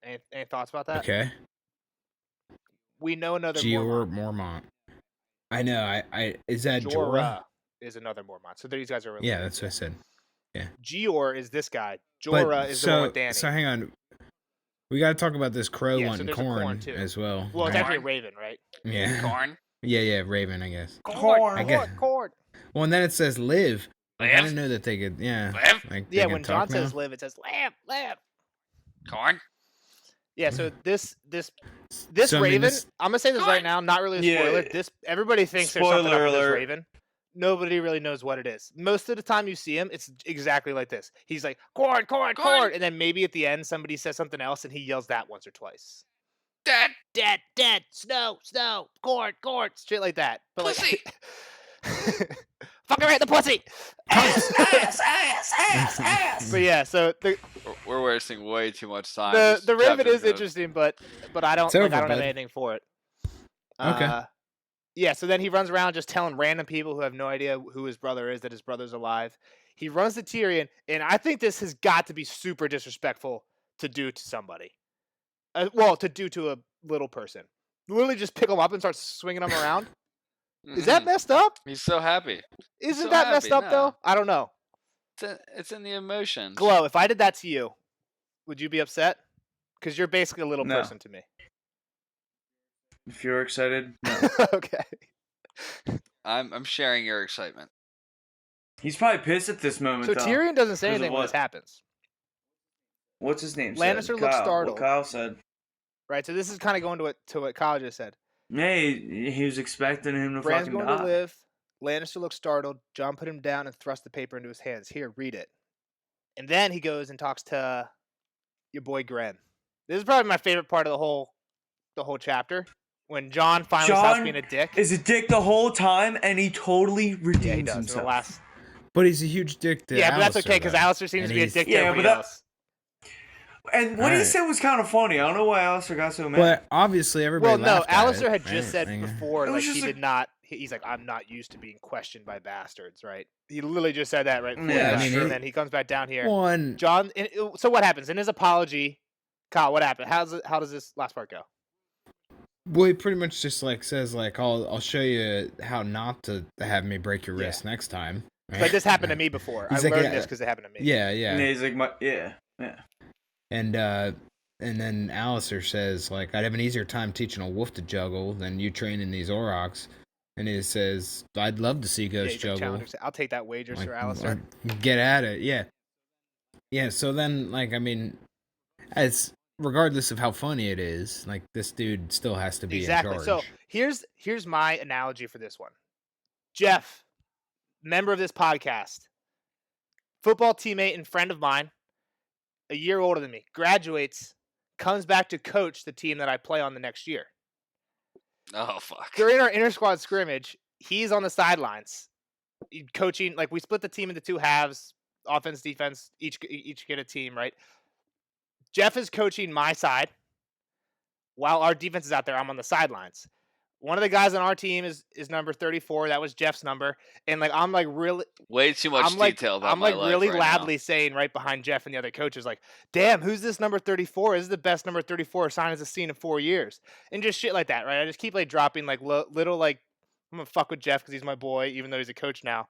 Speaker 2: Any thoughts about that?
Speaker 4: Okay.
Speaker 2: We know another
Speaker 4: Jeor
Speaker 2: Mormont.
Speaker 4: Mormont. I know. I is that Jorah?
Speaker 2: Jorah is another Mormont. So these guys are related.
Speaker 4: Yeah, that's what I said. Yeah.
Speaker 2: Jeor is this guy. Jorah is the one with Dany.
Speaker 4: So hang on. We got to talk about this crow
Speaker 2: Yeah, so
Speaker 4: wanting
Speaker 2: there's a corn,
Speaker 4: corn
Speaker 2: too.
Speaker 4: as well.
Speaker 2: Well, it's
Speaker 4: right?
Speaker 2: actually a raven, right?
Speaker 4: Yeah.
Speaker 3: Corn.
Speaker 4: Yeah, Raven, I guess.
Speaker 1: Corn.
Speaker 4: I guess.
Speaker 2: Corn.
Speaker 4: Well, and then it says live. Like, I
Speaker 3: Live?
Speaker 4: didn't know that they could. Yeah.
Speaker 3: Live?
Speaker 4: Like, they
Speaker 2: Yeah,
Speaker 4: could
Speaker 2: when
Speaker 4: talk
Speaker 2: John says
Speaker 4: now.
Speaker 2: live, it says live.
Speaker 3: Corn.
Speaker 2: Yeah, so this
Speaker 4: So, I mean,
Speaker 2: raven,
Speaker 4: this-
Speaker 2: I'm gonna say this right now, not really a
Speaker 1: Yeah.
Speaker 2: spoiler. Everybody thinks there's something up
Speaker 1: Spoiler
Speaker 2: with this
Speaker 1: alert.
Speaker 2: raven. Nobody really knows what it is. Most of the time you see him, it's exactly like this. He's like, corn, and then maybe at the end somebody says something else and he yells that once or twice.
Speaker 3: Dead.
Speaker 2: Snow, corn, shit like that. But
Speaker 3: Pussy.
Speaker 2: like, fucking right, the pussy. Ass. But yeah, so
Speaker 3: We're wasting way too much time.
Speaker 2: the
Speaker 3: This
Speaker 2: raven
Speaker 3: chapter's
Speaker 2: is
Speaker 3: gonna-
Speaker 2: interesting, but I don't
Speaker 4: It's
Speaker 2: like,
Speaker 4: over,
Speaker 2: I don't have
Speaker 4: bud.
Speaker 2: anything for it.
Speaker 4: Okay.
Speaker 2: Yeah, so then he runs around just telling random people who have no idea who his brother is that his brother's alive. He runs to Tyrion, and I think this has got to be super disrespectful to do to somebody. To do to a little person. Literally just pick them up and start swinging them around. Is that messed up?
Speaker 3: He's so happy.
Speaker 2: Isn't
Speaker 3: so
Speaker 2: that messed
Speaker 3: happy,
Speaker 2: up
Speaker 3: no.
Speaker 2: though? I don't know.
Speaker 3: It's in the emotions.
Speaker 2: Glow, if I did that to you, would you be upset? Because you're basically a little
Speaker 1: No.
Speaker 2: person to me.
Speaker 1: If you're excited, no.
Speaker 2: Okay.
Speaker 3: I'm sharing your excitement.
Speaker 1: He's probably pissed at this moment.
Speaker 2: So
Speaker 1: though.
Speaker 2: Tyrion doesn't say
Speaker 1: Because of
Speaker 2: anything when
Speaker 1: what?
Speaker 2: this happens.
Speaker 1: What's his name?
Speaker 2: Lannister
Speaker 1: said?
Speaker 2: looks
Speaker 1: Kyle.
Speaker 2: startled.
Speaker 1: What Kyle said.
Speaker 2: Right, so this is kind of going to what Kyle just said.
Speaker 1: Yeah, he was expecting him to
Speaker 2: Bran's
Speaker 1: fucking
Speaker 2: going
Speaker 1: die.
Speaker 2: to live. Lannister looks startled. Jon put him down and thrust the paper into his hands. Here, read it. And then he goes and talks to your boy Gren. This is probably my favorite part of the whole chapter. When Jon finally stops being a dick.
Speaker 1: Is a dick the whole time, and he totally redeems
Speaker 2: Yeah, he does.
Speaker 1: himself.
Speaker 2: The last...
Speaker 4: But he's a huge dick to
Speaker 2: Yeah, but that's
Speaker 4: Alistair,
Speaker 2: okay because
Speaker 4: though.
Speaker 2: Alistair seems
Speaker 4: And
Speaker 2: to be a
Speaker 4: he's-
Speaker 2: dick to
Speaker 1: Yeah,
Speaker 2: everybody
Speaker 1: but that-
Speaker 2: else.
Speaker 1: And what he
Speaker 4: Alright.
Speaker 1: said was kind of funny. I don't know why Alistair got so mad.
Speaker 4: But obviously, everybody.
Speaker 2: Well, no,
Speaker 4: laughed at
Speaker 2: Alistair
Speaker 4: it,
Speaker 2: had just
Speaker 4: right?
Speaker 2: said
Speaker 4: Like,
Speaker 2: before,
Speaker 1: It
Speaker 2: like
Speaker 1: was
Speaker 2: he
Speaker 1: just
Speaker 2: did not. He's like, I'm not used to being questioned by bastards, right? He literally just said that right before
Speaker 1: Yeah,
Speaker 2: he
Speaker 1: I
Speaker 2: left,
Speaker 1: mean,
Speaker 2: and then he comes back down here.
Speaker 4: One.
Speaker 2: Jon, so what happens in his apology? Kyle, what happened? How does this last part go?
Speaker 4: Well, he pretty much just like says like I'll show you how not to have me break your
Speaker 2: Yeah.
Speaker 4: wrist next time. Right?
Speaker 2: Like this happened to me before.
Speaker 4: He's
Speaker 2: I
Speaker 4: like,
Speaker 2: learned
Speaker 4: yeah,
Speaker 2: this because it happened to me.
Speaker 4: Yeah,
Speaker 1: And
Speaker 4: yeah.
Speaker 1: he's like, yeah.
Speaker 4: And then Alistair says like I'd have an easier time teaching a wolf to juggle than you training these aurochs. And he says I'd love to see
Speaker 2: Yeah,
Speaker 4: Ghost
Speaker 2: he's like
Speaker 4: juggle.
Speaker 2: challenging. I'll take that wager,
Speaker 4: Like,
Speaker 2: Sir Alistair.
Speaker 4: Get at it, yeah. Yeah, so then, like, I mean, as regardless of how funny it is, like, this dude still has to be
Speaker 2: Exactly.
Speaker 4: in
Speaker 2: So
Speaker 4: charge.
Speaker 2: here's my analogy for this one. Jeff, member of this podcast, football teammate and friend of mine, a year older than me, graduates, comes back to coach the team that I play on the next year.
Speaker 3: Oh fuck.
Speaker 2: During our inter-squad scrimmage, he's on the sidelines coaching. Like, we split the team into two halves, offense, defense, each get a team, right? Jeff is coaching my side while our defense is out there. I'm on the sidelines. One of the guys on our team is number 34. That was Jeff's number. And like, I'm like really
Speaker 3: Way too much detail about
Speaker 2: I'm
Speaker 3: my
Speaker 2: like
Speaker 3: life
Speaker 2: really
Speaker 3: right
Speaker 2: loudly saying right behind Jeff and the other coaches, like, damn, who's this number 34? This is the best number 34 signed as a scene in 4 years. And just shit like that, right? I just keep like dropping like little like, I'm gonna fuck with Jeff because he's my boy, even though he's a coach now.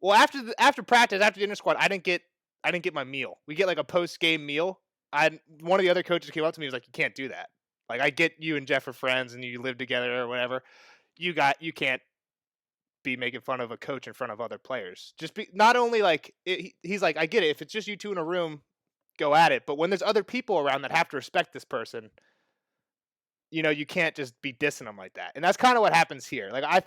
Speaker 2: Well, after practice, after the inter squad, I didn't get my meal. We get like a post game meal. One of the other coaches came up to me and was like, you can't do that. Like, I get you and Jeff are friends and you live together or whatever. You can't be making fun of a coach in front of other players. Not only like he's like, I get it. If it's just you two in a room, go at it. But when there's other people around that have to respect this person, you know, you can't just be dissing them like that. And that's kind of what happens here. Like, I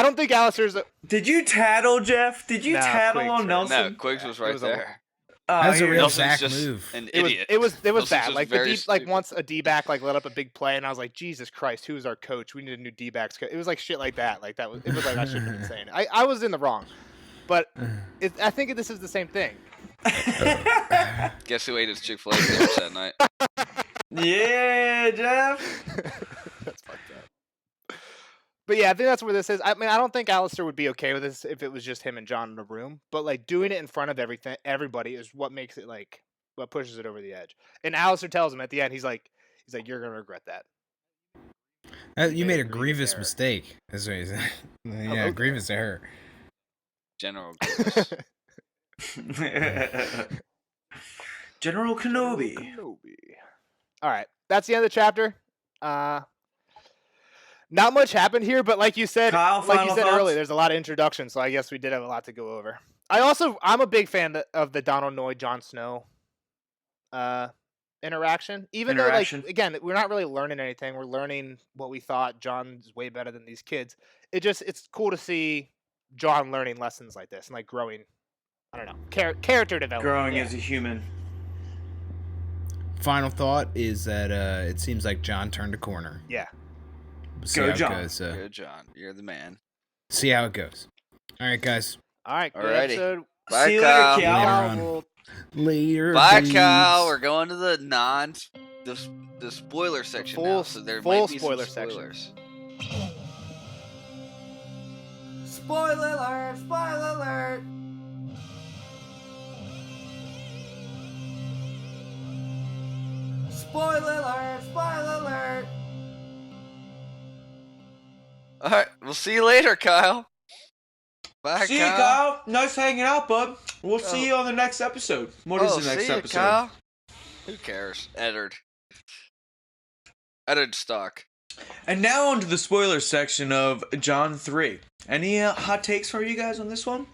Speaker 2: don't think Alistair's.
Speaker 1: Did you tattle, Jeff? Did you
Speaker 2: Nah,
Speaker 1: tattle
Speaker 2: Quiggs,
Speaker 1: on
Speaker 2: right?
Speaker 1: Nelson?
Speaker 3: No, Quiggs was right
Speaker 2: was a-
Speaker 3: there.
Speaker 4: That's a real
Speaker 3: Nelson's
Speaker 4: Zach
Speaker 3: just
Speaker 4: move.
Speaker 3: an
Speaker 2: It
Speaker 3: idiot.
Speaker 2: was
Speaker 3: Nelson's
Speaker 2: bad.
Speaker 3: just
Speaker 2: Like
Speaker 3: very stupid.
Speaker 2: once a D-back like let up a big play, and I was like, Jesus Christ, who's our coach? We need a new D-backs coach. It was like shit like that. Like it was like I shouldn't have been saying it. I was in the wrong, but I think this is the same thing.
Speaker 3: Guess who ate his Chick-fil-A sandwich that night?
Speaker 1: Yeah, Jeff.
Speaker 2: That's fucked up. But yeah, I think that's where this is. I mean, I don't think Alistair would be okay with this if it was just him and Jon in a room. But like doing it in front of everybody is what makes it like what pushes it over the edge. And Alistair tells him at the end, he's like, you're gonna regret that.
Speaker 4: You made a
Speaker 2: grievous
Speaker 4: grievous
Speaker 2: error.
Speaker 4: mistake. That's what he said. Yeah,
Speaker 2: okay.
Speaker 4: grievous error.
Speaker 3: General Grievous.
Speaker 1: General Kenobi.
Speaker 2: All right, that's the end of the chapter. Not much happened here, but like you said,
Speaker 1: Kyle, final thoughts?
Speaker 2: earlier, there's a lot of introductions, so I guess we did have a lot to go over. I'm a big fan of the Donald Noy, Jon Snow interaction. Even though, like, again, we're not really learning anything. We're learning what we thought. Jon's way better than these kids. It's cool to see Jon learning lessons like this and like growing. I don't know, character development.
Speaker 1: Growing
Speaker 2: yeah.
Speaker 1: as a human.
Speaker 4: Final thought is that it seems like Jon turned a corner.
Speaker 2: Yeah.
Speaker 4: See
Speaker 1: Go
Speaker 4: how it
Speaker 1: Jon.
Speaker 4: goes,
Speaker 3: Good, John. You're the man.
Speaker 4: see how it goes. All right, guys.
Speaker 2: All right. Good
Speaker 3: Alrighty.
Speaker 2: episode.
Speaker 3: Bye,
Speaker 1: See you
Speaker 3: Kyle.
Speaker 1: later, Cal.
Speaker 4: Later on.
Speaker 2: We'll
Speaker 4: Later.
Speaker 3: Bye,
Speaker 4: dudes.
Speaker 3: Kyle. We're going to the spoiler section now, so there
Speaker 2: full
Speaker 3: might be
Speaker 2: spoiler
Speaker 3: some
Speaker 2: section.
Speaker 3: spoilers.
Speaker 5: Spoiler alert! Spoiler alert! Spoiler alert! Spoiler alert!
Speaker 3: All right, we'll see you later, Kyle. Bye,
Speaker 1: See you, Kyle. Nice hanging out, bud. We'll see you on the next episode. What is the next
Speaker 3: see you,
Speaker 1: episode?
Speaker 3: Kyle. Who cares? Eddard stock.
Speaker 1: And now on to the spoiler section of John 3. Any hot takes for you guys on this one?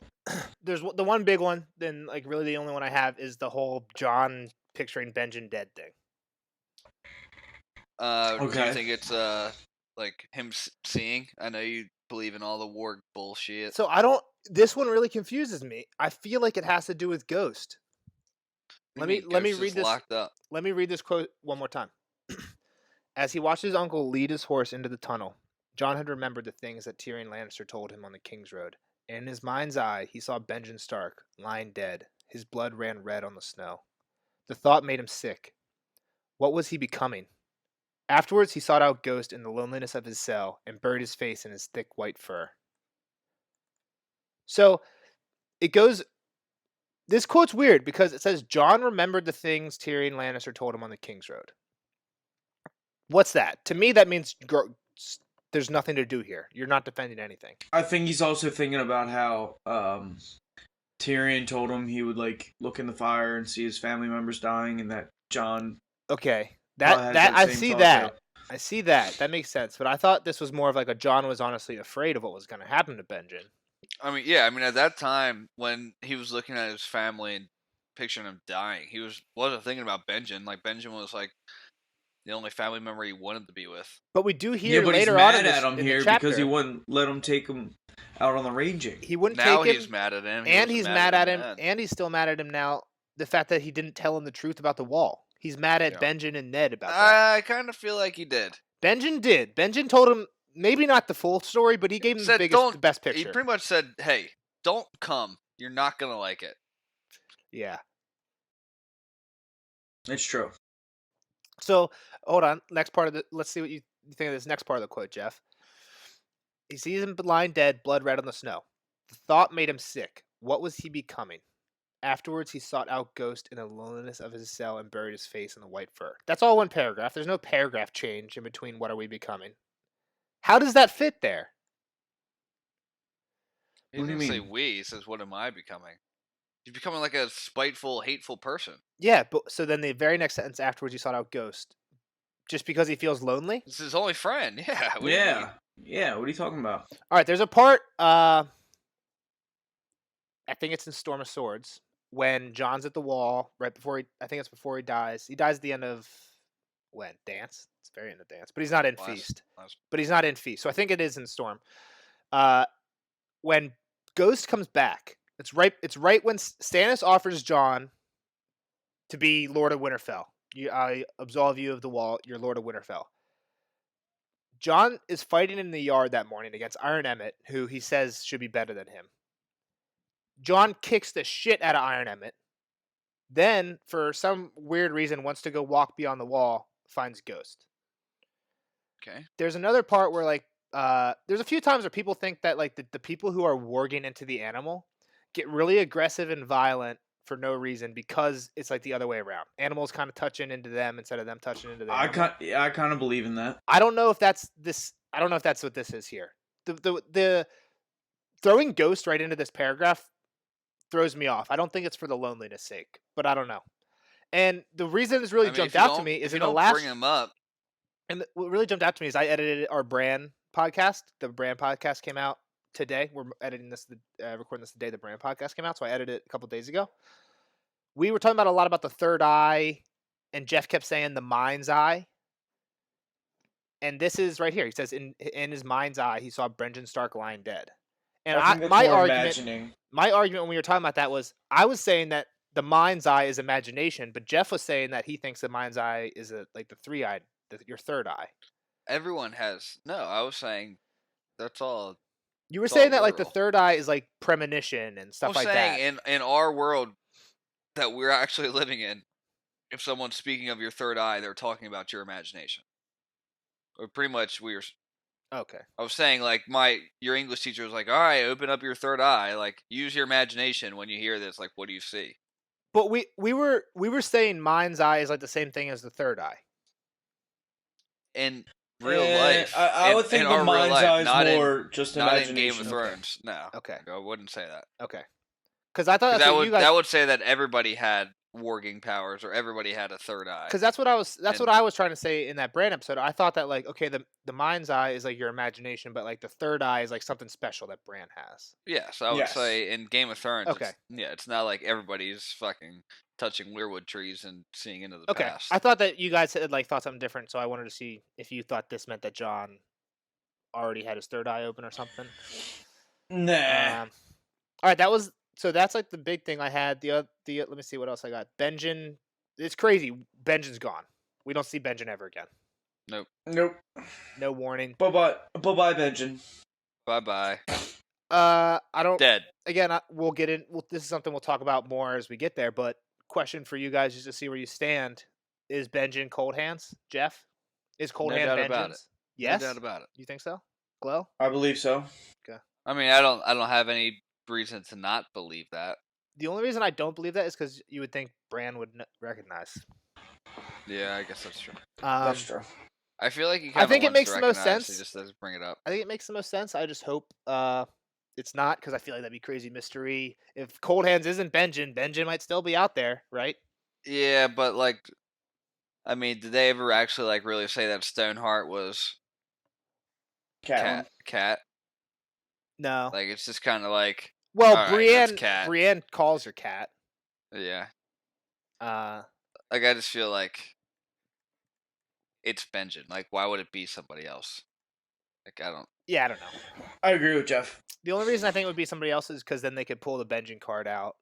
Speaker 2: There's the one big one, then like really the only one I have is the whole John picturing Benjen dead thing.
Speaker 3: Do you think it's like him seeing? I know you believe in all the war bullshit.
Speaker 2: So this one really confuses me. I feel like it has to do with Ghost. Let me read this.
Speaker 3: Locked up.
Speaker 2: Let me read this quote one more time. As he watched his uncle lead his horse into the tunnel, John had remembered the things that Tyrion Lannister told him on the King's Road. And in his mind's eye, he saw Benjen Stark lying dead. His blood ran red on the snow. The thought made him sick. What was he becoming? Afterwards, he sought out Ghost in the loneliness of his cell and buried his face in his thick white fur. So, it goes... This quote's weird because it says, John remembered the things Tyrion Lannister told him on the King's Road. What's that? To me, that means there's nothing to do here. You're not defending anything.
Speaker 1: I think he's also thinking about how Tyrion told him he would like look in the fire and see his family members dying, and that John.
Speaker 2: Okay, I see that. I see that. That makes sense. But I thought this was more of like a John was honestly afraid of what was going to happen to Benjen.
Speaker 3: I mean, yeah. I mean, at that time when he was looking at his family and picturing him dying, he wasn't thinking about Benjen. Like Benjen was like the only family member he wanted to be with.
Speaker 2: But we do hear
Speaker 1: but
Speaker 2: later
Speaker 1: he's
Speaker 2: on
Speaker 1: mad
Speaker 2: in this,
Speaker 1: at him
Speaker 2: in
Speaker 1: here
Speaker 2: the chapter,
Speaker 1: because he wouldn't let him take him out on the ranging.
Speaker 2: He wouldn't
Speaker 3: now
Speaker 2: take him.
Speaker 3: He's mad at him.
Speaker 2: And he's mad at him.
Speaker 3: then.
Speaker 2: And he's still mad at him now. The fact that he didn't tell him the truth about the wall. He's mad at Benjen and Ned about that.
Speaker 3: I kind of feel like he did.
Speaker 2: Benjen did. Benjen told him maybe not the full story, but he gave him the best picture.
Speaker 3: He pretty much said, "Hey, don't come. You're not gonna like it."
Speaker 2: Yeah,
Speaker 1: It's true.
Speaker 2: So hold on. Next part of let's see what you think of this next part of the quote, Jeff. He sees him lying dead, blood red on the snow. The thought made him sick. What was he becoming? Afterwards, he sought out Ghost in the loneliness of his cell and buried his face in the white fur. That's all one paragraph. There's no paragraph change in between what are we becoming. How does that fit there?
Speaker 3: He didn't say we. He says, "What am I becoming?" He's becoming like a spiteful, hateful person.
Speaker 2: Yeah, but so then the very next sentence afterwards, he sought out Ghost. Just because he feels lonely?
Speaker 3: This is his only friend. Yeah.
Speaker 1: Yeah. What are you talking about?
Speaker 2: All right, there's a part, I think it's in Storm of Swords, when Jon's at the wall, right before before he dies. He dies at the end of, when? Dance? It's very end of Dance. But he's not in Feast. But he's not in Feast. So I think it is in Storm. When Ghost comes back, it's right when Stannis offers Jon to be Lord of Winterfell. I absolve you of the wall. You're Lord of Winterfell. Jon is fighting in the yard that morning against Iron Emmett, who he says should be better than him. Jon kicks the shit out of Iron Emmett. Then, for some weird reason, wants to go walk beyond the wall, finds Ghost.
Speaker 3: Okay.
Speaker 2: There's another part where, like, there's a few times where people think that, like, the people who are warging into the animal get really aggressive and violent for no reason because it's like the other way around. Animals kind of touching into them instead of them touching into them.
Speaker 1: I kind of believe in that.
Speaker 2: I don't know if that's this. I don't know if that's what this is here. The throwing Ghost right into this paragraph throws me off. I don't think it's for the loneliness sake, but I don't know. And the reason this really jumped out to me is in the last.
Speaker 3: Bring him up.
Speaker 2: And what really jumped out to me is I edited our Brand podcast. The Brand podcast came out today. We're editing this, recording this the day the Brand podcast came out, so I edited it a couple days ago. We were talking about a lot about the third eye, and Jeff kept saying the mind's eye. And this is right here. He says in his mind's eye, he saw Benjen Stark lying dead. And my argument when we were talking about that was, I was saying that the mind's eye is imagination, but Jeff was saying that he thinks the mind's eye is like the three-eyed, your third eye.
Speaker 3: Everyone has. No, I was saying that's all.
Speaker 2: You were saying that like the third eye is like premonition and stuff like that.
Speaker 3: I'm saying in our world that we're actually living in, if someone's speaking of your third eye, they're talking about your imagination. Or pretty much we were.
Speaker 2: Okay. I
Speaker 3: was saying like your English teacher was like, all right, open up your third eye, like use your imagination when you hear this. Like, what do you see?
Speaker 2: But we were saying mind's eye is like the same thing as the third eye.
Speaker 3: And real life.
Speaker 1: I would think
Speaker 3: in
Speaker 1: the
Speaker 3: our real
Speaker 1: mind's
Speaker 3: life,
Speaker 1: eye
Speaker 3: not
Speaker 1: is
Speaker 3: in
Speaker 1: more just
Speaker 3: not in
Speaker 1: imagination.
Speaker 3: Game of Thrones. No.
Speaker 2: Okay.
Speaker 3: I wouldn't say that.
Speaker 2: Okay. Because I thought
Speaker 3: 'Cause
Speaker 2: that's
Speaker 3: that
Speaker 2: what
Speaker 3: would
Speaker 2: you guys.
Speaker 3: that would say that everybody had warging powers or everybody had a third eye.
Speaker 2: Because that's what I was. That's
Speaker 3: And-
Speaker 2: what I was trying to say in that Bran episode. I thought that like, okay, the mind's eye is like your imagination, but like the third eye is like something special that Bran has.
Speaker 3: Yeah, so I would
Speaker 1: Yes.
Speaker 3: say in Game of Thrones,
Speaker 2: Okay.
Speaker 3: it's not like everybody's fucking touching weirwood trees and seeing into the
Speaker 2: Okay.
Speaker 3: past.
Speaker 2: I thought that you guys had like thought something different, so I wanted to see if you thought this meant that John already had his third eye open or something.
Speaker 1: Nah.
Speaker 2: All right, that was so. That's like the big thing I had. The let me see what else I got. Benjen, it's crazy. Benjen's gone. We don't see Benjen ever again.
Speaker 3: Nope.
Speaker 2: No warning.
Speaker 1: Bye bye, Benjamin.
Speaker 3: Bye-bye.
Speaker 2: I don't.
Speaker 3: Dead.
Speaker 2: Again, we'll get in. This is something we'll talk about more as we get there. But question for you guys, just to see where you stand: is Benjen cold hands? Jeff, is cold
Speaker 3: No
Speaker 2: hand
Speaker 3: doubt about
Speaker 2: Benjen's?
Speaker 3: it.
Speaker 2: Yes.
Speaker 3: No doubt about it.
Speaker 2: You think so? Glow.
Speaker 1: I believe so.
Speaker 3: I mean, I don't have any reason to not believe that.
Speaker 2: The only reason I don't believe that is because you would think Bran would recognize.
Speaker 3: Yeah, I guess that's true.
Speaker 1: That's true.
Speaker 3: I feel like he
Speaker 2: I
Speaker 3: kind of
Speaker 2: think it
Speaker 3: wants
Speaker 2: makes
Speaker 3: to
Speaker 2: the most
Speaker 3: recognize,
Speaker 2: sense.
Speaker 3: He just doesn't bring it up.
Speaker 2: I think it makes the most sense. I just hope it's not, because I feel like that'd be crazy mystery. If Cold Hands isn't Benjen, Benjen might still be out there, right?
Speaker 3: Yeah, but like, I mean, did they ever actually like really say that Stoneheart was Cat?
Speaker 2: No.
Speaker 3: Like, it's just kind of like,
Speaker 2: Well,
Speaker 3: all right, that's Cat.
Speaker 2: Brienne calls her Cat.
Speaker 3: Yeah.
Speaker 2: Uh,
Speaker 3: Like, I just feel like it's Benjen. Like, why would it be somebody else? Like, I don't
Speaker 2: know.
Speaker 1: I agree with Jeff.
Speaker 2: The only reason I think it would be somebody else is because then they could pull the Benjen card out.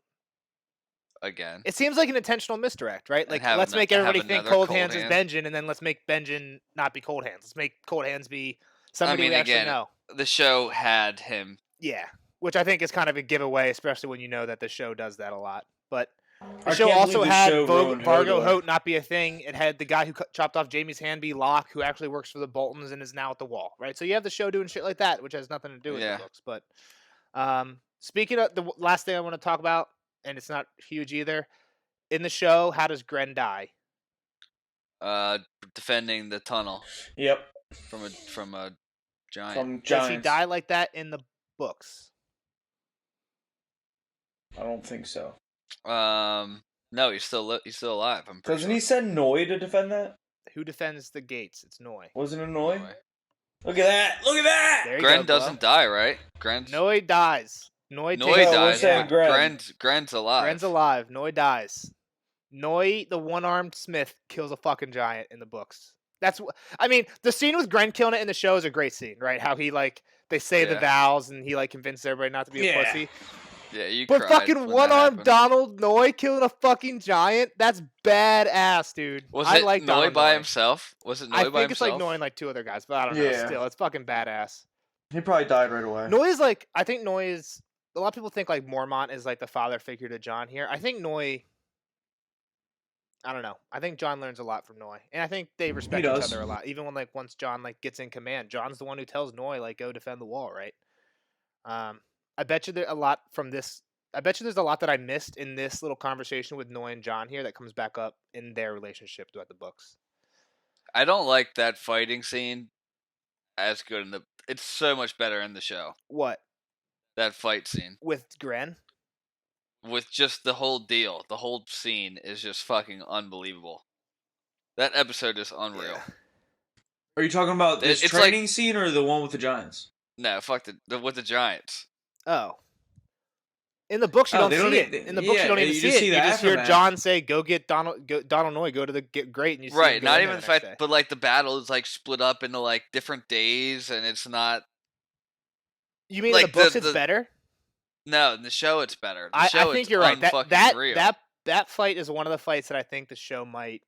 Speaker 3: again.
Speaker 2: It seems like an intentional misdirect, right?
Speaker 3: And
Speaker 2: Like,
Speaker 3: have
Speaker 2: let's make
Speaker 3: have
Speaker 2: everybody think
Speaker 3: another
Speaker 2: Cold
Speaker 3: Cold
Speaker 2: Hands is
Speaker 3: Hand.
Speaker 2: Benjen, and then let's make Benjen not be Cold Hands. Let's make Cold Hands be somebody
Speaker 3: mean,
Speaker 2: we actually
Speaker 3: again,
Speaker 2: know.
Speaker 3: The show had him.
Speaker 2: Yeah, which I think is kind of a giveaway, especially when you know that the show does that a lot. But the
Speaker 1: I
Speaker 2: show
Speaker 1: can't
Speaker 2: also
Speaker 1: believe the
Speaker 2: had
Speaker 1: show ruined
Speaker 2: Vargo
Speaker 1: Hodor.
Speaker 2: Hoat not be a thing. It had the guy who chopped off Jaime's hand be Locke, who actually works for the Boltons and is now at the Wall, right? So you have the show doing shit like that, which has nothing to do with
Speaker 3: Yeah.
Speaker 2: the books. But speaking of the last thing I want to talk about, and it's not huge either, in the show, how does Gren die?
Speaker 3: Defending the tunnel
Speaker 1: Yep.
Speaker 3: from a giant.
Speaker 1: From
Speaker 2: Does
Speaker 1: Giants.
Speaker 2: he die like that in the books?
Speaker 1: I don't think so.
Speaker 3: No, he's still alive. I'm pretty
Speaker 1: Doesn't
Speaker 3: sure.
Speaker 1: he send Noi to defend that?
Speaker 2: Who defends the gates? It's Noi.
Speaker 1: Wasn't it Noi?
Speaker 3: Anyway.
Speaker 1: Look at that! Look at that!
Speaker 2: There you
Speaker 3: Gren
Speaker 2: go, Glow.
Speaker 3: doesn't die, right? Gren's
Speaker 2: Noi dies. Noi
Speaker 3: Noi
Speaker 2: takes
Speaker 1: we're
Speaker 3: dies.
Speaker 1: saying
Speaker 3: but
Speaker 1: Gren.
Speaker 3: Gren's alive.
Speaker 2: Gren's alive. Noi dies. Noi, the one-armed Smith, kills a fucking giant in the books. I mean, the scene with Gren killing it in the show is a great scene, right? How he they say the
Speaker 3: Yeah.
Speaker 2: vows and he convinces everybody not to be a
Speaker 1: Yeah.
Speaker 2: pussy.
Speaker 3: Yeah, you
Speaker 2: But
Speaker 3: cried
Speaker 2: fucking
Speaker 3: when that
Speaker 2: one-armed
Speaker 3: happened.
Speaker 2: Donald Noi killing a fucking giant, that's badass, dude.
Speaker 3: Was
Speaker 2: I
Speaker 3: it
Speaker 2: like
Speaker 3: Noi
Speaker 2: Donald
Speaker 3: by
Speaker 2: Noi.
Speaker 3: himself? Was it Noi
Speaker 2: I
Speaker 3: by
Speaker 2: think it's like
Speaker 3: himself?
Speaker 2: Noi and like two other guys, but I don't know.
Speaker 1: Yeah.
Speaker 2: Still, it's fucking badass.
Speaker 1: He probably died right away.
Speaker 2: Noi is I think Noi is, a lot of people think Mormont is the father figure to Jon here. I think Noi, I don't know. I think Jon learns a lot from Noi, and I think they respect each
Speaker 1: does.
Speaker 2: other a lot. Even when once Jon gets in command, Jon's the one who tells Noi go defend the wall, right? I bet you there's a lot that I missed in this little conversation with Noi and Jon here that comes back up in their relationship throughout the books.
Speaker 3: I don't like that fighting scene as good in the. It's so much better in the show.
Speaker 2: What
Speaker 3: That fight scene
Speaker 2: with Gren?
Speaker 3: with just the whole deal, the whole scene is just fucking unbelievable. That episode is unreal.
Speaker 2: Yeah.
Speaker 1: Are you talking about this
Speaker 3: It's
Speaker 1: training scene or the one with the Giants?
Speaker 3: No, fuck with the Giants.
Speaker 2: Oh. In the books, you
Speaker 1: Oh,
Speaker 2: don't
Speaker 1: they don't
Speaker 2: see
Speaker 1: e-
Speaker 2: it. In the books,
Speaker 1: yeah,
Speaker 2: you don't even
Speaker 1: you
Speaker 2: see
Speaker 1: just
Speaker 2: it.
Speaker 1: see
Speaker 2: You
Speaker 1: the
Speaker 2: just hear
Speaker 1: aftermath.
Speaker 2: Jon say, "Go get Donald Noi, go to the great," and you see him
Speaker 3: Right,
Speaker 2: go
Speaker 3: not
Speaker 2: in there
Speaker 3: even the
Speaker 2: the next
Speaker 3: fact,
Speaker 2: day.
Speaker 3: but the battle is split up into different days, and it's not.
Speaker 2: You mean in the
Speaker 3: like,
Speaker 2: books
Speaker 3: the-
Speaker 2: it's better?
Speaker 3: No, in the show it's better. The
Speaker 2: I
Speaker 3: show
Speaker 2: think
Speaker 3: it's
Speaker 2: you're right.
Speaker 3: unfucking real.
Speaker 2: That fight is one of the fights that I think the show might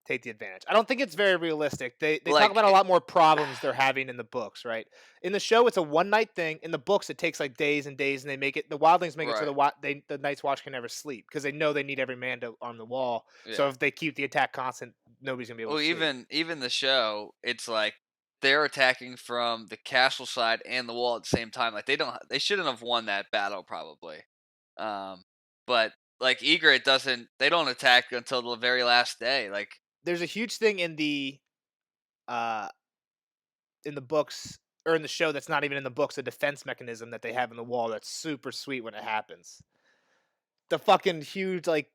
Speaker 2: take the advantage. I don't think it's very realistic. They talk about a lot more problems they're having in the books, right? In the show, it's a one night thing. In the books, it takes days and days, and they make it. The wildlings make it so the Night's Watch can never sleep because they know they need every man to arm the wall. So
Speaker 3: Yeah.
Speaker 2: if they keep the attack constant, nobody's gonna be able
Speaker 3: Well,
Speaker 2: to sleep.
Speaker 3: even the show, it's they're attacking from the castle side and the wall at the same time. They shouldn't have won that battle probably. But Egret they don't attack until the very last day.
Speaker 2: There's a huge thing in the in the books or in the show that's not even in the books, a defense mechanism that they have in the wall that's super sweet when it happens. The fucking huge like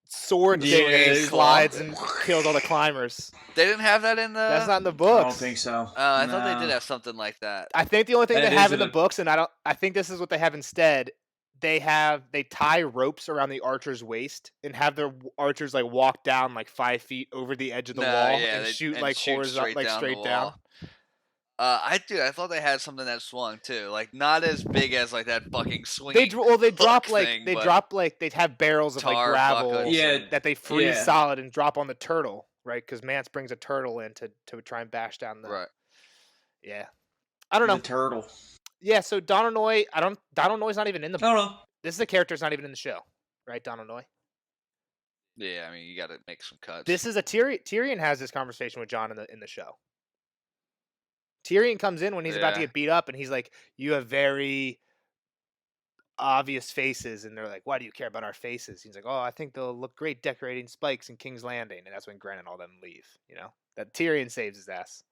Speaker 2: sword thing that slides and kills all the climbers.
Speaker 3: They didn't have that in the.
Speaker 2: That's not in the books.
Speaker 1: I don't think so.
Speaker 3: I thought they did have something like that.
Speaker 2: I think the only thing
Speaker 1: That
Speaker 2: they have
Speaker 1: is
Speaker 2: in the
Speaker 1: in a-
Speaker 2: books, and I think this is what they have instead. They tie ropes around the archer's waist and have their archers like walk down like 5 feet over the edge of the wall and shoot like horizontal, like straight down.
Speaker 3: I thought they had something that swung too, like not as big as like that fucking swing.
Speaker 2: They drop like they have barrels of like gravel that they freeze solid and drop on the turtle, right? Because Mance brings a turtle in to try and bash down the.
Speaker 3: Right.
Speaker 2: Yeah, I don't know.
Speaker 1: The turtle.
Speaker 2: Yeah, so Dononoy, Dononoy's not even in the.
Speaker 1: I don't know.
Speaker 2: This is a character that's not even in the show, right? Dononoy.
Speaker 3: Yeah, I mean you got to make some cuts.
Speaker 2: This is a Tyrion has this conversation with Jon in the show. Tyrion comes in when he's about to get beat up, and he's like, "You have very obvious faces," and they're like, "Why do you care about our faces?" He's like, "Oh, I think they'll look great decorating spikes in King's Landing," and that's when Gren and all them leave. You know that Tyrion saves his ass.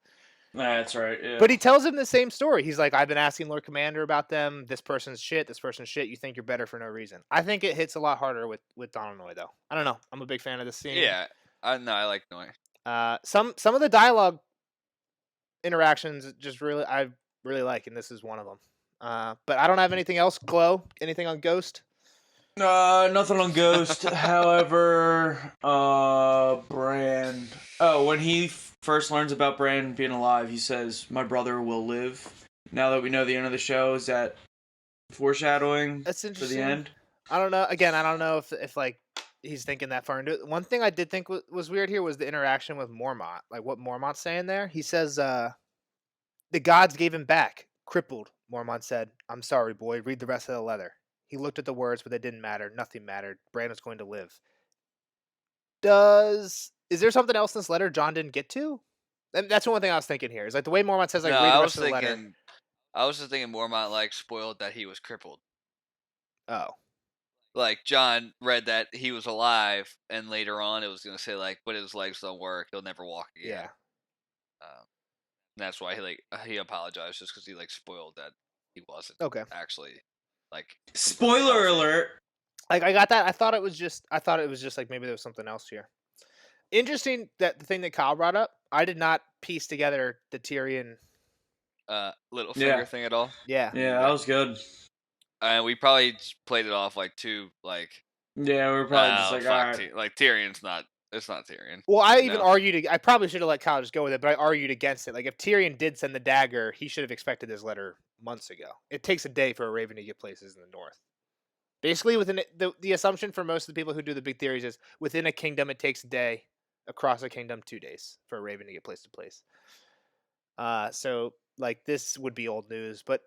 Speaker 1: That's right. Yeah.
Speaker 2: But he tells him the same story. He's like, "I've been asking Lord Commander about them. This person's shit. This person's shit. You think you're better for no reason." I think it hits a lot harder with Dononoy though. I don't know. I'm a big fan of this scene.
Speaker 3: Yeah, I like Noy.
Speaker 2: Some of the dialogue interactions I really like, and this is one of them. But I don't have anything else. Glow, anything on Ghost?
Speaker 1: Nothing on Ghost. However, Bran. Oh, when he first learns about Bran being alive, he says, "My brother will live." Now that we know the end of the show, is that foreshadowing
Speaker 2: That's
Speaker 1: for
Speaker 2: interesting.
Speaker 1: the end?
Speaker 2: I don't know. Again, I don't know if like he's thinking that far into it. One thing I did think was weird here was the interaction with Mormont. Like what Mormont's saying there. He says, "The gods gave him back, crippled." Mormont said, "I'm sorry, boy. Read the rest of the letter." He looked at the words, but they didn't matter. Nothing mattered. Bran was going to live. Is there something else in this letter Jon didn't get to? And that's the one thing I was thinking here. Is like the way Mormont says, like, read the rest of the letter.
Speaker 3: I was just thinking Mormont like spoiled that he was crippled.
Speaker 2: Oh.
Speaker 3: Like Jon read that he was alive, and later on it was gonna say like, but his legs don't work. He'll never walk again.
Speaker 2: Yeah.
Speaker 3: That's why he apologized just because he like spoiled that he wasn't actually like.
Speaker 1: Spoiler alert.
Speaker 2: Like I got that. I thought it was just like maybe there was something else here. Interesting that the thing that Kyle brought up. I did not piece together the Tyrion
Speaker 3: little finger thing at all.
Speaker 2: Yeah.
Speaker 1: Yeah, that was good.
Speaker 3: We probably played it off like too like.
Speaker 1: Yeah, we were probably just like, all right.
Speaker 3: Like Tyrion's not. It's not Tyrion.
Speaker 2: Well, I even argued. I probably should have let Kyle just go with it, but I argued against it. Like if Tyrion did send the dagger, he should have expected this letter months ago. It takes a day for a raven to get places in the north. Basically, within the assumption for most of the people who do the big theories is within a kingdom it takes a day, across a kingdom 2 days for a raven to get place to place. So like this would be old news, but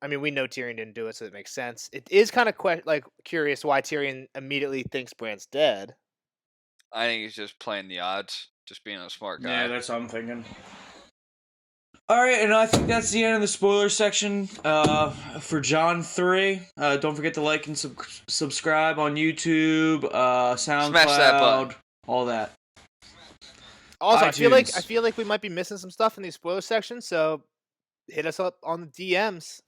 Speaker 2: I mean we know Tyrion didn't do it, so it makes sense. It is kind of curious why Tyrion immediately thinks Bran's dead.
Speaker 3: I think he's just playing the odds, just being a smart guy.
Speaker 1: Yeah, that's what I'm thinking. All right, and I think that's the end of the spoiler section for Jon 3. Don't forget to like and subscribe on YouTube, SoundCloud,
Speaker 3: smash that button.
Speaker 1: All that.
Speaker 2: Also,
Speaker 1: iTunes.
Speaker 2: I feel like we might be missing some stuff in these spoiler sections, so hit us up on the DMs.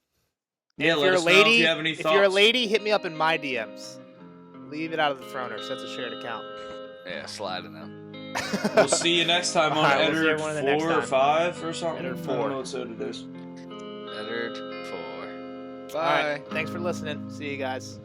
Speaker 1: Yeah, let us know if you have any thoughts.
Speaker 2: If you're a lady, hit me up in my DMs. Leave it out of the throner, so that's a shared account.
Speaker 3: Yeah, slide it now.
Speaker 1: We'll see you next time on Eddard 4 or 5 or something.
Speaker 2: Eddard 4.
Speaker 1: I don't know what episode it is.
Speaker 3: Eddard 4. Bye.
Speaker 2: All right, thanks for listening. See you guys.